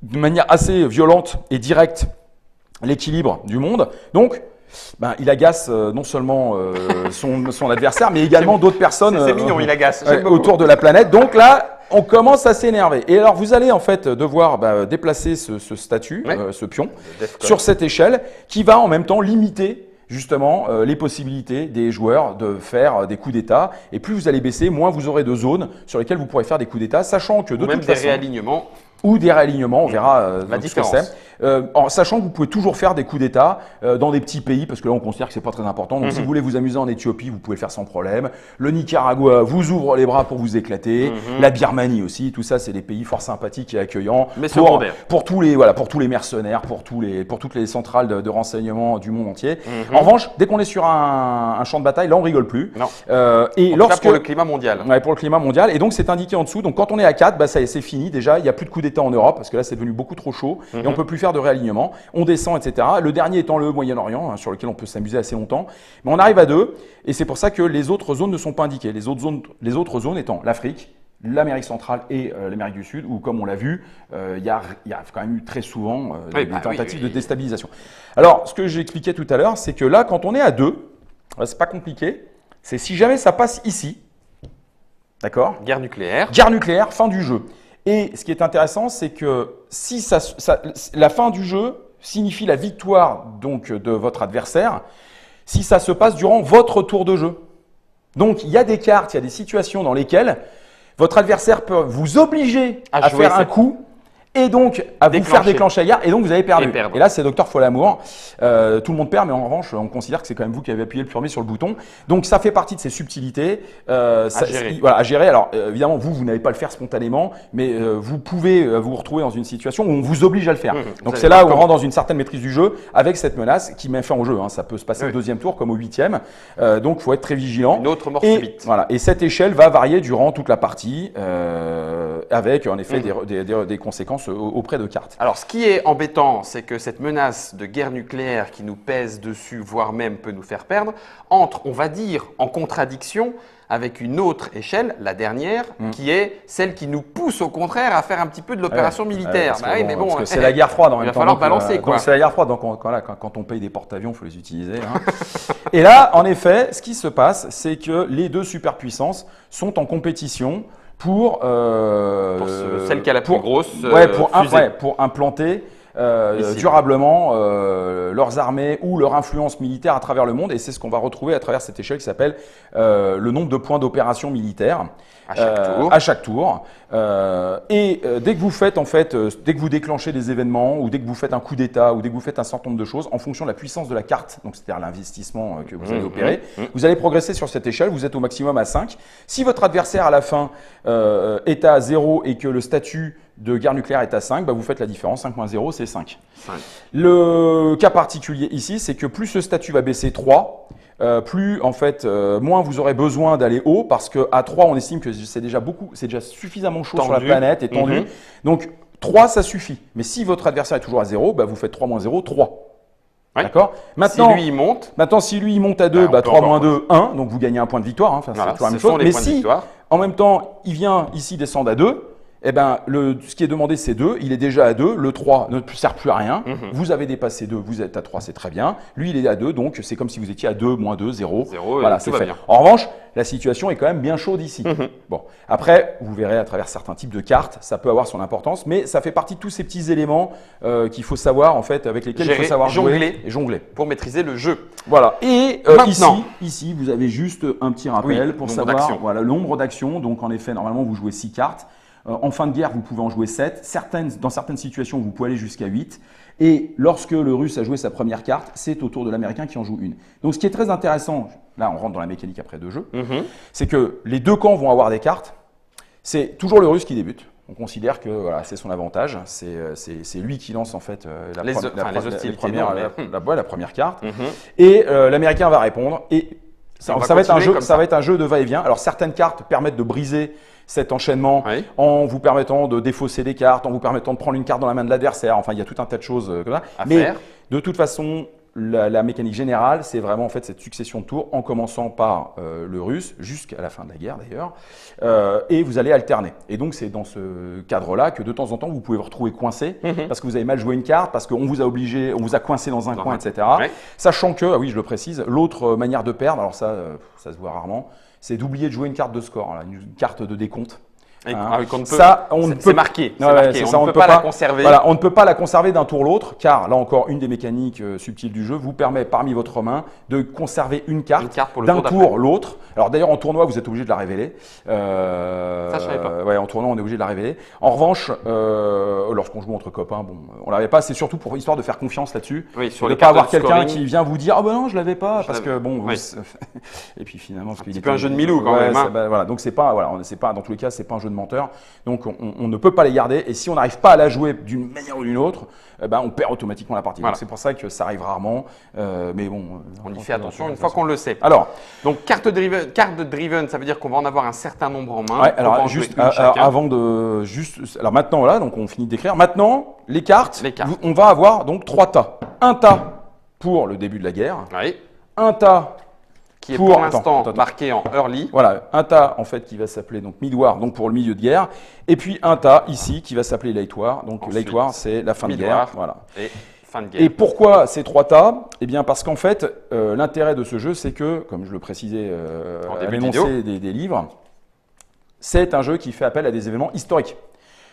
de manière assez violente et directe l'équilibre du monde. Donc, il agace non seulement son adversaire, mais également d'autres personnes C'est mignon, il agace. J'aime beaucoup. autour de la planète. Donc là, on commence à s'énerver. Et alors, vous allez en fait devoir déplacer ce statut, ce pion, sur cette échelle, qui va en même temps limiter justement les possibilités des joueurs de faire des coups d'État. Et plus vous allez baisser, moins vous aurez de zones sur lesquelles vous pourrez faire des coups d'État, sachant que de toute façon... réalignements. Ou des réalignements, on verra la différence. En sachant que vous pouvez toujours faire des coups d'État dans des petits pays, parce que là on considère que c'est pas très important. Donc si vous voulez vous amuser en Éthiopie, vous pouvez le faire sans problème. Le Nicaragua vous ouvre les bras pour vous éclater. La Birmanie aussi, tout ça c'est des pays fort sympathiques et accueillants Mais pour tous les mercenaires, pour toutes les centrales de renseignement du monde entier. En revanche, dès qu'on est sur un champ de bataille, là on rigole plus. Non. Et lorsque pour le climat mondial. Ouais, pour le climat mondial. Et donc c'est indiqué en dessous. Donc quand on est à 4, ça y est, c'est fini. Déjà, il n'y a plus de coups d'État en Europe parce que là c'est devenu beaucoup trop chaud et on peut plus faire de réalignement. On descend, etc. Le dernier étant le Moyen-Orient, sur lequel on peut s'amuser assez longtemps. Mais on arrive à 2 et c'est pour ça que les autres zones ne sont pas indiquées. Les autres zones étant l'Afrique, l'Amérique centrale et l'Amérique du Sud, où comme on l'a vu, il y a quand même eu très souvent des tentatives de déstabilisation. Alors, ce que j'expliquais tout à l'heure, c'est que là, quand on est à 2, c'est pas compliqué. C'est si jamais ça passe ici, d'accord ? Guerre nucléaire. Guerre nucléaire, fin du jeu. Et ce qui est intéressant, c'est que si la fin du jeu signifie la victoire donc de votre adversaire, si ça se passe durant votre tour de jeu. Donc il y a des cartes, il y a des situations dans lesquelles votre adversaire peut vous obliger à faire un coup et donc à vous faire déclencher la guerre, et donc vous avez perdu. Et là, c'est Docteur Folamour. Tout le monde perd, mais en revanche, on considère que c'est quand même vous qui avez appuyé le premier sur le bouton. Donc ça fait partie de ces subtilités à gérer. Alors évidemment, vous n'allez pas le faire spontanément, mais vous pouvez vous retrouver dans une situation où on vous oblige à le faire. Donc c'est là où on rentre dans une certaine maîtrise du jeu avec cette menace qui met fin au jeu. Ça peut se passer au 2e tour comme au 8e. Donc il faut être très vigilant. Une autre mort subite. Voilà. Et cette échelle va varier durant toute la partie avec en effet des conséquences auprès de cartes. Alors, ce qui est embêtant, c'est que cette menace de guerre nucléaire qui nous pèse dessus, voire même peut nous faire perdre, entre, on va dire, en contradiction avec une autre échelle, la dernière, qui est celle qui nous pousse au contraire à faire un petit peu de l'opération militaire. Parce que c'est la guerre froide en même temps. Il va falloir balancer, quoi. C'est la guerre froide, donc quand on paye des porte-avions, il faut les utiliser. Et là, en effet, ce qui se passe, c'est que les deux superpuissances sont en compétition pour celle qui a la plus grosse pour implanter durablement leurs armées ou leur influence militaire à travers le monde. Et c'est ce qu'on va retrouver à travers cette échelle qui s'appelle le nombre de points d'opération militaire à chaque tour. Dès que vous faites dès que vous déclenchez des événements ou dès que vous faites un coup d'État ou dès que vous faites un certain nombre de choses, en fonction de la puissance de la carte, donc c'est-à-dire l'investissement que vous allez opérer, vous allez progresser sur cette échelle. Vous êtes au maximum à 5. Si votre adversaire à la fin est à 0 et que le statut de guerre nucléaire est à 5, vous faites la différence. 5 moins 0, c'est 5. Le cas particulier ici, c'est que plus ce statut va baisser 3, moins vous aurez besoin d'aller haut, parce qu'à 3, on estime que c'est déjà suffisamment chaud sur la planète et tendu. Donc 3, ça suffit. Mais si votre adversaire est toujours à 0, vous faites 3 moins 0, 3. Oui. D'accord. Maintenant, si lui il monte. Maintenant, si lui il monte à 2, 3 moins 2, 1. Donc vous gagnez un point de victoire. C'est toujours la même chose. Mais si, en même temps, il vient ici descendre à 2, ce qui est demandé, c'est 2. Il est déjà à 2. Le 3 ne sert plus à rien. Vous avez dépassé 2. Vous êtes à 3, c'est très bien. Lui, il est à 2. Donc, c'est comme si vous étiez à 2, moins 2, 0. Voilà, c'est fait. Bien. En revanche, la situation est quand même bien chaude ici. Bon, après, vous verrez à travers certains types de cartes, ça peut avoir son importance, mais ça fait partie de tous ces petits éléments qu'il faut savoir, avec lesquels il faut savoir jongler. Pour maîtriser le jeu. Voilà. Et ici, vous avez juste un petit rappel pour savoir le nombre d'actions. Donc, en effet, normalement, vous jouez 6 cartes. En fin de guerre, vous pouvez en jouer 7. Dans certaines situations, vous pouvez aller jusqu'à 8. Et lorsque le Russe a joué sa première carte, c'est au tour de l'Américain qui en joue une. Donc ce qui est très intéressant, là on rentre dans la mécanique après de jeu, c'est que les deux camps vont avoir des cartes. C'est toujours le Russe qui débute. On considère que c'est son avantage. C'est lui qui lance en fait la première carte. Et l'Américain va répondre. Et ça va être un jeu de va-et-vient. Alors certaines cartes permettent de briser cet enchaînement en vous permettant de défausser des cartes, en vous permettant de prendre une carte dans la main de l'adversaire. Enfin, il y a tout un tas de choses comme ça. Mais de toute façon, la mécanique générale, c'est vraiment en fait cette succession de tours en commençant par le russe jusqu'à la fin de la guerre d'ailleurs, et vous allez alterner. Et donc c'est dans ce cadre-là que de temps en temps vous pouvez vous retrouver coincé parce que vous avez mal joué une carte, parce qu'on vous a obligé, on vous a coincé dans un coin, etc. Ouais. Sachant que, ah oui, je le précise, l'autre manière de perdre, alors ça se voit rarement, c'est d'oublier de jouer une carte de score, là, une carte de décompte. Ça, c'est marqué. Ouais, ouais, on ne peut pas la conserver. Voilà, on ne peut pas la conserver d'un tour l'autre, car là encore, une des mécaniques subtiles du jeu vous permet parmi votre main de conserver une carte d'un tour l'autre. Alors d'ailleurs, en tournoi, vous êtes obligé de la révéler. Ça, je savais pas. Ouais, en tournoi, on est obligé de la révéler. En revanche, lorsqu'on joue entre copains, bon, on l'avait pas. C'est surtout pour histoire de faire confiance là-dessus. Oui, sur de les ne pas avoir cartes de quelqu'un scoring. qui vient vous dire ah ben non, je l'avais pas, parce que bon. Oui. Et puis finalement, c'est un petit peu un jeu de Milou quand même. Hein. Voilà, donc c'est pas, voilà, c'est pas dans tous les cas, c'est pas un jeu de menteur. Donc on ne peut pas les garder. Et si on n'arrive pas à la jouer d'une manière ou d'une autre, on perd automatiquement la partie. Voilà. C'est pour ça que ça arrive rarement. Mais bon, on y fait attention une fois qu'on le sait. Alors, donc carte driven, ça veut dire qu'on va en avoir un certain nombre en main. Ouais, alors juste avant de alors maintenant là, donc on finit d'écrire. Maintenant, les cartes. On va avoir donc 3 tas. Un tas pour le début de la guerre. Oui. Un tas qui est pour l'instant marqué en early. Voilà, un tas en fait qui va s'appeler donc mid-war, donc pour le milieu de guerre, et puis un tas ici qui va s'appeler late war. Donc late war, c'est la fin de guerre. Voilà. Et fin de guerre. Et pourquoi ces 3 tas? Eh bien parce qu'en fait, l'intérêt de ce jeu, c'est que, comme je le précisais à l'énoncé des livres, c'est un jeu qui fait appel à des événements historiques.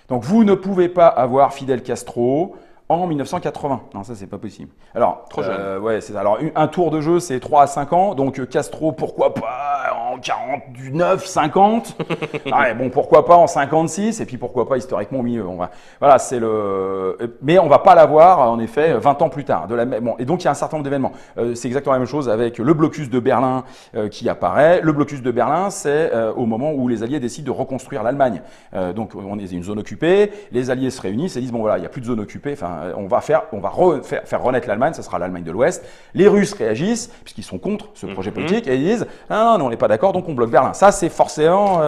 Donc vous ne pouvez pas avoir Fidel Castro en 1980. Non, ça, c'est pas possible. Alors, trop jeune. Ouais, c'est ça. Alors, un tour de jeu, c'est 3 à 5 ans. Donc, Castro, pourquoi pas en 49, 50 ouais, bon, pourquoi pas en 56 et puis pourquoi pas historiquement au milieu. Voilà, c'est le. Mais on va pas l'avoir, en effet, 20 ans plus tard. Bon, et donc, il y a un certain nombre d'événements. C'est exactement la même chose avec le blocus de Berlin qui apparaît. Le blocus de Berlin, c'est au moment où les Alliés décident de reconstruire l'Allemagne. Donc, on est une zone occupée. Les Alliés se réunissent et disent bon, voilà, il n'y a plus de zone occupée. Enfin, on va faire renaître l'Allemagne, ça sera l'Allemagne de l'Ouest. Les Russes réagissent, puisqu'ils sont contre ce projet politique, et ils disent ah non, on n'est pas d'accord, donc on bloque Berlin. Ça, c'est forcément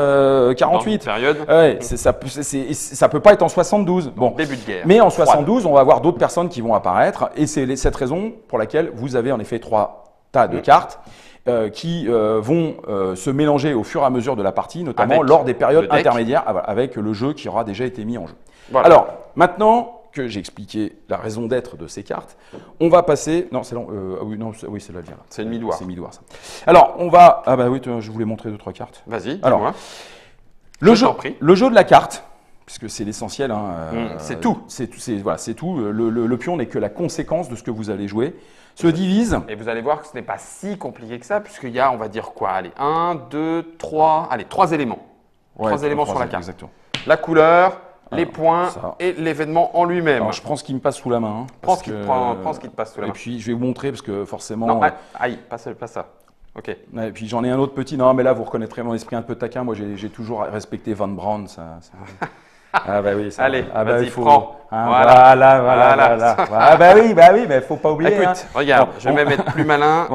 48. Période. Ouais, ça peut pas être en 72. Bon. Début de guerre. Mais en 72, on va avoir d'autres personnes qui vont apparaître, et c'est cette raison pour laquelle vous avez en effet 3 tas de cartes. Qui vont se mélanger au fur et à mesure de la partie, notamment lors des périodes intermédiaires, avec le jeu qui aura déjà été mis en jeu. Voilà. Alors, maintenant que j'ai expliqué la raison d'être de ces cartes, on va passer. Non, c'est oui, c'est la lire. C'est une mid-war. C'est mid-war, ça. Alors, on va. Ah bah oui, je voulais montrer 2-3 cartes. Vas-y. Alors, le jeu de la carte, puisque c'est l'essentiel. C'est tout. Voilà, c'est tout. Le pion n'est que la conséquence de ce que vous allez jouer. Se divise. Et vous allez voir que ce n'est pas si compliqué que ça, puisqu'il y a, on va dire quoi? Allez, 1, 2, 3. Allez, 3 éléments. 3 éléments sur la carte. Exactement. La couleur. Les points et l'événement en lui-même. Je prends ce qui me passe sous la main. Prends ce qui te passe sous la main. Et puis, je vais vous montrer parce que forcément… Non, aïe, pas ça. Ok. Et puis, j'en ai un autre petit. Non, mais là, vous reconnaîtrez mon esprit un peu taquin. Moi, j'ai toujours respecté Von Braun. Ah bah oui, ça. Allez, vas-y, faut… prends. Voilà. Ah bah oui, mais faut pas oublier. Écoute, regarde, je vais même être plus malin.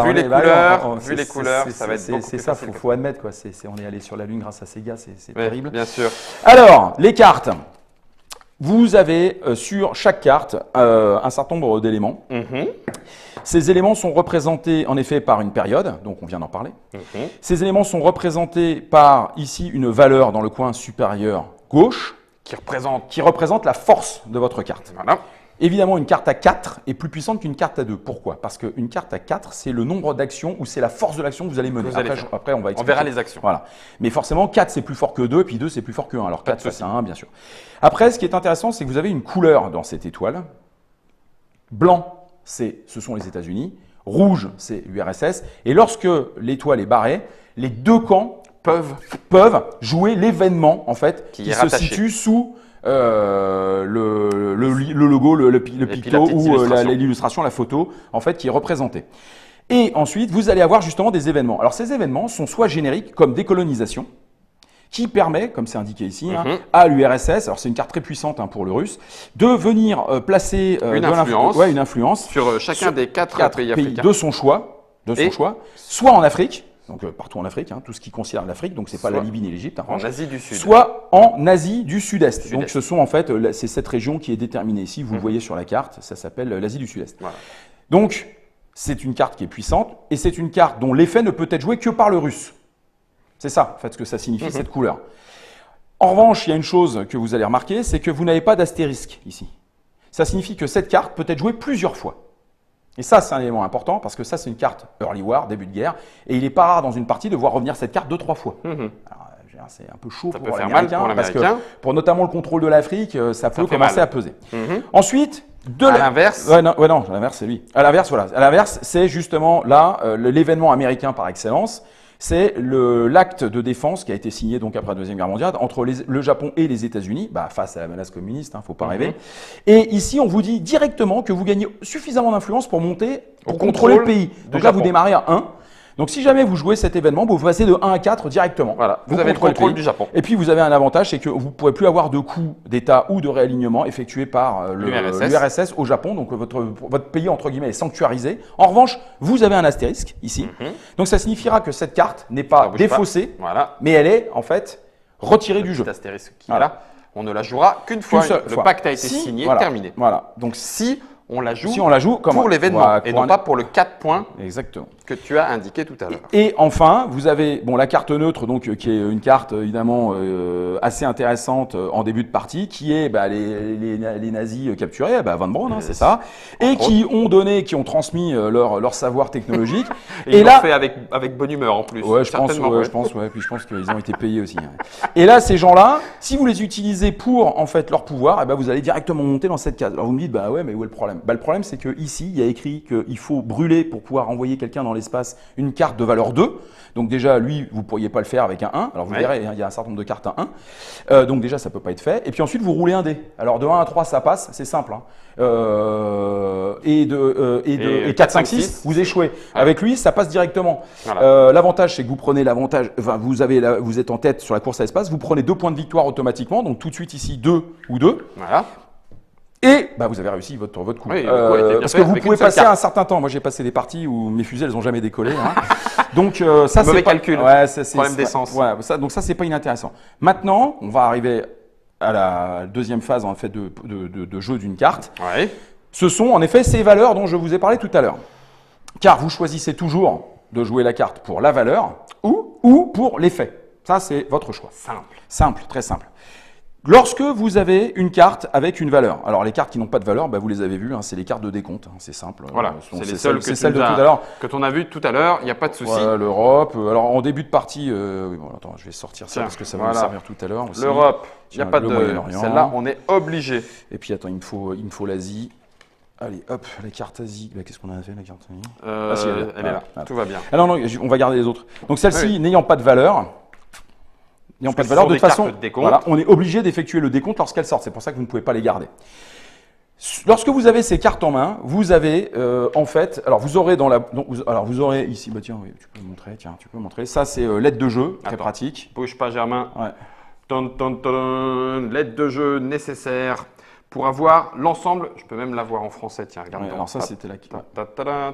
Vu les couleurs, ça va être beaucoup plus ça, faut admettre quoi. On est allé sur la lune grâce à Sega, c'est terrible. Bien sûr. Alors, les cartes. Vous avez sur chaque carte un certain nombre d'éléments. Ces éléments sont représentés en effet par une période, donc on vient d'en parler. Ces éléments sont représentés par ici une valeur dans le coin supérieur gauche qui représente la force de votre carte. Voilà. Évidemment, une carte à 4 est plus puissante qu'une carte à 2. Pourquoi? Parce qu'une carte à 4, c'est le nombre d'actions ou c'est la force de l'action que vous allez mener. Après, on va expliquer. On verra les actions. Voilà. Mais forcément, 4, c'est plus fort que 2, puis 2, c'est plus fort que 1. Alors 4 face à 1, bien sûr. Après, ce qui est intéressant, c'est que vous avez une couleur dans cette étoile. Blanc, ce sont les États-Unis. Rouge, c'est l'URSS. Et lorsque l'étoile est barrée, les deux camps peuvent jouer l'événement en fait qui se situe sous le logo, le picto ou l'illustration, la photo en fait qui est représentée. Et ensuite, vous allez avoir justement des événements. Alors ces événements sont soit génériques comme décolonisation, qui permet, comme c'est indiqué ici, à l'URSS, alors c'est une carte très puissante pour le russe, de venir placer une influence sur chacun des 4 pays africains de son choix, soit en Afrique. Donc partout en Afrique, tout ce qui concerne l'Afrique, donc c'est pas la Libye ni l'Égypte. En Asie du Sud. Soit en Asie du Sud-Est. Donc ce sont en fait, c'est cette région qui est déterminée ici, vous le voyez sur la carte, ça s'appelle l'Asie du Sud-Est. Voilà. Donc, c'est une carte qui est puissante et c'est une carte dont l'effet ne peut être joué que par le russe. C'est ça, en fait, ce que ça signifie, cette couleur. En revanche, il y a une chose que vous allez remarquer, c'est que vous n'avez pas d'astérisque ici. Ça signifie que cette carte peut être jouée plusieurs fois. Et ça, c'est un élément important parce que ça, c'est une carte Early War, début de guerre, et il n'est pas rare dans une partie de voir revenir cette carte 2-3 fois. Alors, c'est un peu chaud pour l'Américain, parce que pour notamment le contrôle de l'Afrique, ça peut commencer à peser. Ensuite, à l'inverse. Ouais, non, à l'inverse, c'est lui. À l'inverse, voilà. À l'inverse, c'est justement là l'événement américain par excellence. C'est l'acte de défense qui a été signé donc après la Deuxième Guerre mondiale entre le Japon et les États-Unis, face à la menace communiste, faut pas rêver. Et ici, on vous dit directement que vous gagnez suffisamment d'influence pour monter, pour contrôler le pays. Donc là, vous démarrez à 1. Donc si jamais vous jouez cet événement, vous passez de 1 à 4 directement. Voilà, vous avez le contrôle du Japon. Et puis vous avez un avantage, c'est que vous ne pourrez plus avoir de coups d'État ou de réalignement effectués par l'URSS au Japon. Donc votre pays, entre guillemets, est sanctuarisé. En revanche, vous avez un astérisque ici. Donc ça signifiera que cette carte n'est pas défaussée, mais elle est en fait retirée du jeu. Cet astérisque qui est là, on ne la jouera qu'une fois. Le pacte a été signé, terminé. Voilà. Donc si on la joue, pour l'événement et non pas pour le 4 points que tu as indiqué tout à l'heure. Et enfin, vous avez la carte neutre, donc, qui est une carte évidemment assez intéressante en début de partie, qui est les nazis capturés, Von Braun, c'est ça, et qui ont transmis leur savoir technologique. Et là, l'ont fait avec bonne humeur en plus. Ouais, je pense, puis je pense qu'ils ont été payés aussi. Et là, ces gens-là, si vous les utilisez pour en fait leur pouvoir, vous allez directement monter dans cette case. Alors vous me dites, ouais, mais où est le problème? Le problème, c'est qu'ici, il y a écrit qu'il faut brûler pour pouvoir envoyer quelqu'un dans l'espace une carte de valeur 2. Donc déjà, lui, vous ne pourriez pas le faire avec un 1. Alors vous verrez, il y a un certain nombre de cartes à 1. Donc déjà, ça ne peut pas être fait. Et puis ensuite, vous roulez un dé. Alors de 1 à 3, ça passe, c'est simple. Et 4, 5, 6, vous échouez. Avec lui, ça passe directement. L'avantage, c'est que vous prenez l'avantage, vous êtes en tête sur la course à l'espace, vous prenez 2 points de victoire automatiquement. Donc tout de suite ici, 2 ou 2. Voilà. Et vous avez réussi votre coup. Oui, parce que vous pouvez passer un certain temps. Moi, j'ai passé des parties où mes fusées, elles n'ont jamais décollé. Donc, ça, c'est pas calcul. Problème d'essence. Donc, ça, c'est pas inintéressant. Maintenant, on va arriver à la deuxième phase en fait de jeu d'une carte. Ce sont en effet ces valeurs dont je vous ai parlé tout à l'heure. Car vous choisissez toujours de jouer la carte pour la valeur ou pour l'effet. Ça, c'est votre choix. Simple, très simple. Lorsque vous avez une carte avec une valeur, alors les cartes qui n'ont pas de valeur, vous les avez vues, c'est les cartes de décompte, c'est simple. Voilà, c'est les seules que on a vues tout à l'heure, il n'y a pas de souci. L'Europe, alors en début de partie, attends, je vais sortir ça parce que ça va me servir tout à l'heure. L'Europe, il n'y a pas de celle-là, on est obligé. Et puis attends, il me faut l'Asie. Allez, hop, la carte Asie. Qu'est-ce qu'on a fait, la carte Asie elle est là, tout va bien. Alors non, on va garder les autres. Donc celle-ci, n'ayant pas de valeur, n'ayant pas de valeur, de toute façon, on est obligé d'effectuer le décompte lorsqu'elles sortent. C'est pour ça que vous ne pouvez pas les garder. Lorsque vous avez ces cartes en main, vous avez en fait, alors vous aurez vous aurez ici, tiens, oui, tu peux montrer. Ça, c'est l'aide de jeu, très pratique. Bouge pas, Germain. L'aide de jeu nécessaire pour avoir l'ensemble. Je peux même l'avoir en français, tiens, regarde. Alors ça, c'était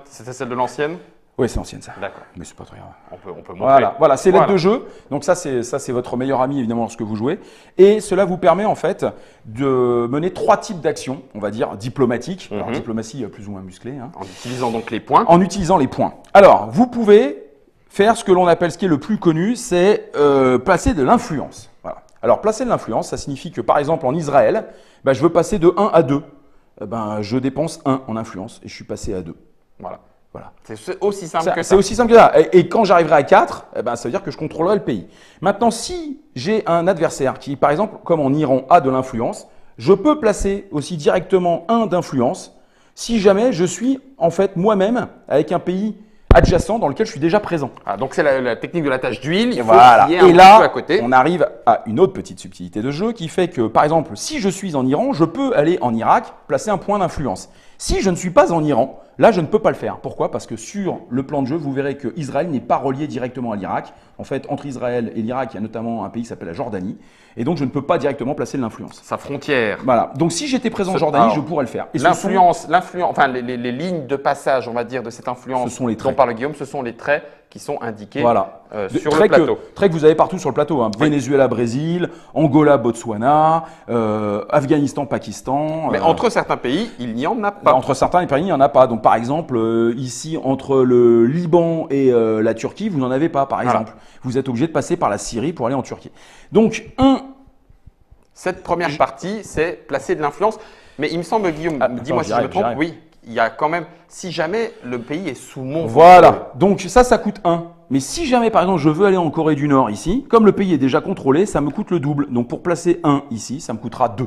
C'était celle de l'ancienne. Oui, c'est ancienne ça. D'accord. Mais c'est pas très grave. On peut montrer. Voilà, c'est l'aide de jeu. Donc ça, c'est votre meilleur ami évidemment lorsque vous jouez. Et cela vous permet en fait de mener 3 types d'actions, on va dire diplomatiques. Alors diplomatie plus ou moins musclée. En utilisant donc les points. En utilisant les points. Alors, vous pouvez faire ce que l'on appelle, ce qui est le plus connu, c'est placer de l'influence. Voilà. Alors, placer de l'influence, ça signifie que par exemple en Israël, je veux passer de 1 à 2. Je dépense 1 en influence et je suis passé à 2. Voilà. C'est aussi simple que ça. C'est aussi simple que ça. Et quand j'arriverai à 4, ça veut dire que je contrôlerai le pays. Maintenant, si j'ai un adversaire qui, par exemple, comme en Iran, a de l'influence, je peux placer aussi directement 1 d'influence si jamais je suis en fait moi-même avec un pays adjacent dans lequel je suis déjà présent. Donc c'est la technique de la tache d'huile, il faut qu'il y ait un peu à côté. On arrive à une autre petite subtilité de jeu qui fait que, par exemple, si je suis en Iran, je peux aller en Irak placer un point d'influence. Si je ne suis pas en Iran, là, je ne peux pas le faire. Pourquoi? Parce que sur le plan de jeu, vous verrez que Israël n'est pas relié directement à l'Irak. En fait, entre Israël et l'Irak, il y a notamment un pays qui s'appelle la Jordanie. Et donc, je ne peux pas directement placer de l'influence. Sa frontière. Voilà. Donc, si j'étais présent en Jordanie, je pourrais le faire. L'influence, enfin, les lignes de passage, on va dire, de cette influence dont parle Guillaume, ce sont les traits qui sont indiqués voilà. sur le plateau. Traits que vous avez partout sur le plateau. Hein. Oui. Venezuela, Brésil, Angola, Botswana, Afghanistan, Pakistan. Mais entre certains pays, il n'y en a pas. Entre certains pays, il n'y en a pas. Donc par exemple, ici, entre le Liban et la Turquie, vous n'en avez pas, par exemple. Voilà. Vous êtes obligé de passer par la Syrie pour aller en Turquie. Donc, cette première partie, c'est placer de l'influence. Mais il me semble, Guillaume, dis-moi si je me trompe, oui, il y a quand même, si jamais le pays est sous mon Voilà, contrôle. Donc ça coûte 1. Mais si jamais, par exemple, je veux aller en Corée du Nord ici, comme le pays est déjà contrôlé, ça me coûte le double. Donc pour placer 1 ici, ça me coûtera 2.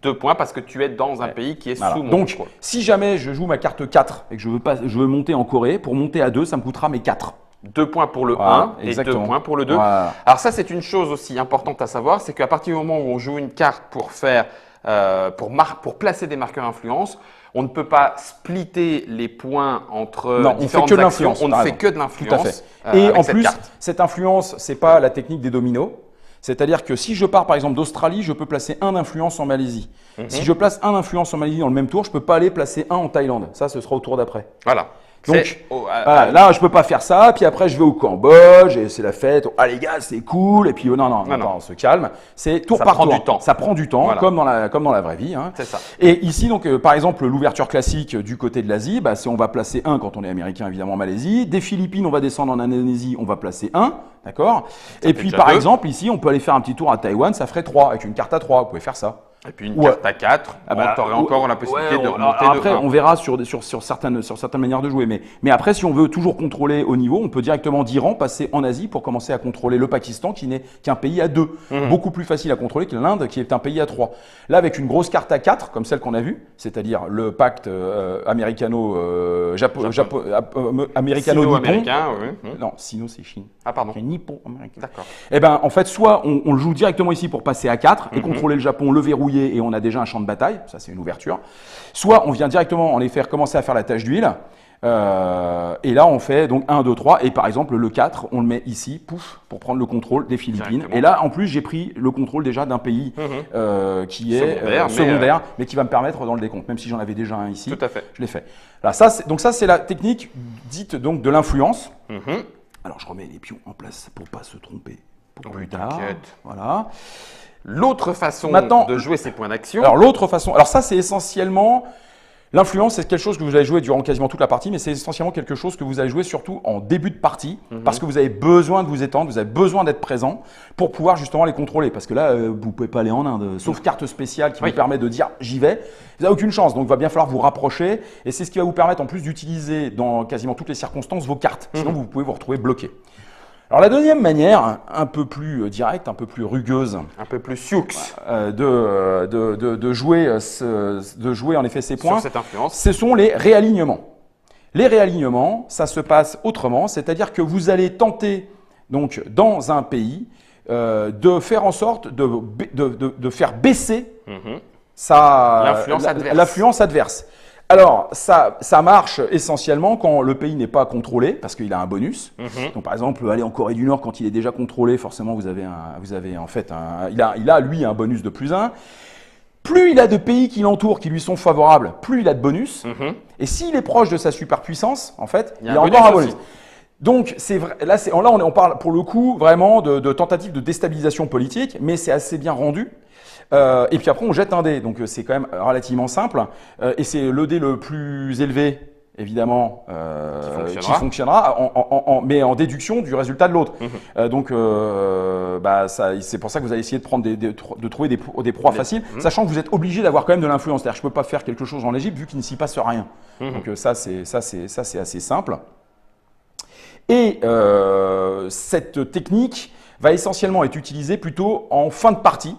2 points parce que tu es dans un pays qui est sous mon Donc, contrôle. Si jamais je joue ma carte 4 et que je veux monter en Corée, pour monter à 2, ça me coûtera mes 4. 2 points pour le 1 et 2 points pour le 2. Voilà. Alors ça, c'est une chose aussi importante à savoir, c'est qu'à partir du moment où on joue une carte pour faire, pour placer des marqueurs influence, on ne peut pas splitter les points entre différentes actions. On ne fait que de l'influence. Tout à fait. Et en plus, cette influence, c'est pas la technique des dominos. C'est-à-dire que si je pars par exemple d'Australie, je peux placer 1 d'influence en Malaisie. Si je place 1 d'influence en Malaisie dans le même tour, je ne peux pas aller placer 1 en Thaïlande. Ça, ce sera au tour d'après. Voilà. Donc, là, je peux pas faire ça. Puis après, je vais au Cambodge et c'est la fête. Ah les gars, c'est cool. Et puis non, on se calme. C'est tour par tour. Ça prend du temps, voilà. comme dans la vraie vie. Hein. C'est ça. Et ici, donc, par exemple, l'ouverture classique du côté de l'Asie, c'est on va placer 1 quand on est américain, évidemment, en Malaisie. Des Philippines, on va descendre en Indonésie, on va placer 1. D'accord. Et puis, par exemple, ici, on peut aller faire un petit tour à Taïwan, ça ferait 3 avec une carte à 3. Vous pouvez faire ça. Et puis une carte à 4, tu aurais encore la possibilité de remonter après, de 1. On verra sur certaines manières de jouer. Mais après, si on veut toujours contrôler au niveau, on peut directement d'Iran passer en Asie pour commencer à contrôler le Pakistan qui n'est qu'un pays à 2. Beaucoup plus facile à contrôler que l'Inde qui est un pays à 3. Là, avec une grosse carte à 4, comme celle qu'on a vue, c'est-à-dire le pacte américano-nippon. Non, Sino, c'est Chine. Ah, pardon. C'est Nippon-américain. D'accord. Eh bien, en fait, soit on le joue directement ici pour passer à 4 et contrôler le Japon, le verrouiller et on a déjà un champ de bataille, ça c'est une ouverture. Soit on vient directement en les faire commencer à faire la tâche d'huile, et là on fait donc 1, 2, 3, et par exemple le 4, on le met ici, pouf, pour prendre le contrôle des Philippines. Et là en plus j'ai pris le contrôle déjà d'un pays qui est secondaire, mais qui va me permettre dans le décompte, même si j'en avais déjà un ici, tout à fait. Je l'ai fait. Là, ça c'est la technique dite donc de l'influence. Alors je remets les pions en place pour pas se tromper pour plus tard. Voilà. L'autre façon de jouer ces points d'action. Alors ça c'est essentiellement, l'influence c'est quelque chose que vous allez jouer durant quasiment toute la partie, mais c'est essentiellement quelque chose que vous allez jouer surtout en début de partie, parce que vous avez besoin de vous étendre, vous avez besoin d'être présent pour pouvoir justement les contrôler, parce que là vous pouvez pas aller en Inde, sauf carte spéciale qui vous permet de dire j'y vais, vous n'avez aucune chance, donc il va bien falloir vous rapprocher, et c'est ce qui va vous permettre en plus d'utiliser dans quasiment toutes les circonstances vos cartes, sinon vous pouvez vous retrouver bloqué. Alors la deuxième manière, un peu plus directe, un peu plus rugueuse, un peu plus sioux, de jouer en effet ces points, sur cette influence, ce sont les réalignements. Les réalignements, ça se passe autrement, c'est-à-dire que vous allez tenter donc dans un pays de faire en sorte de faire baisser l'influence adverse. Alors, ça marche essentiellement quand le pays n'est pas contrôlé, parce qu'il a un bonus. Donc, par exemple, aller en Corée du Nord, quand il est déjà contrôlé, forcément, vous avez en fait il a lui un bonus de +1. Plus il a de pays qui l'entourent, qui lui sont favorables, plus il a de bonus. Et s'il est proche de sa superpuissance, en fait, il a encore un bonus. Donc, c'est vrai, là, on parle pour le coup vraiment de tentative de déstabilisation politique, mais c'est assez bien rendu. Et puis après, on jette un dé, donc c'est quand même relativement simple. Et c'est le dé le plus élevé, évidemment, qui fonctionnera, mais en déduction du résultat de l'autre. Donc, c'est pour ça que vous allez essayer de trouver des proies faciles, sachant que vous êtes obligé d'avoir quand même de l'influence. C'est-à-dire, je ne peux pas faire quelque chose en Égypte vu qu'il ne s'y passe rien. Donc ça, c'est assez simple. Et cette technique va essentiellement être utilisée plutôt en fin de partie,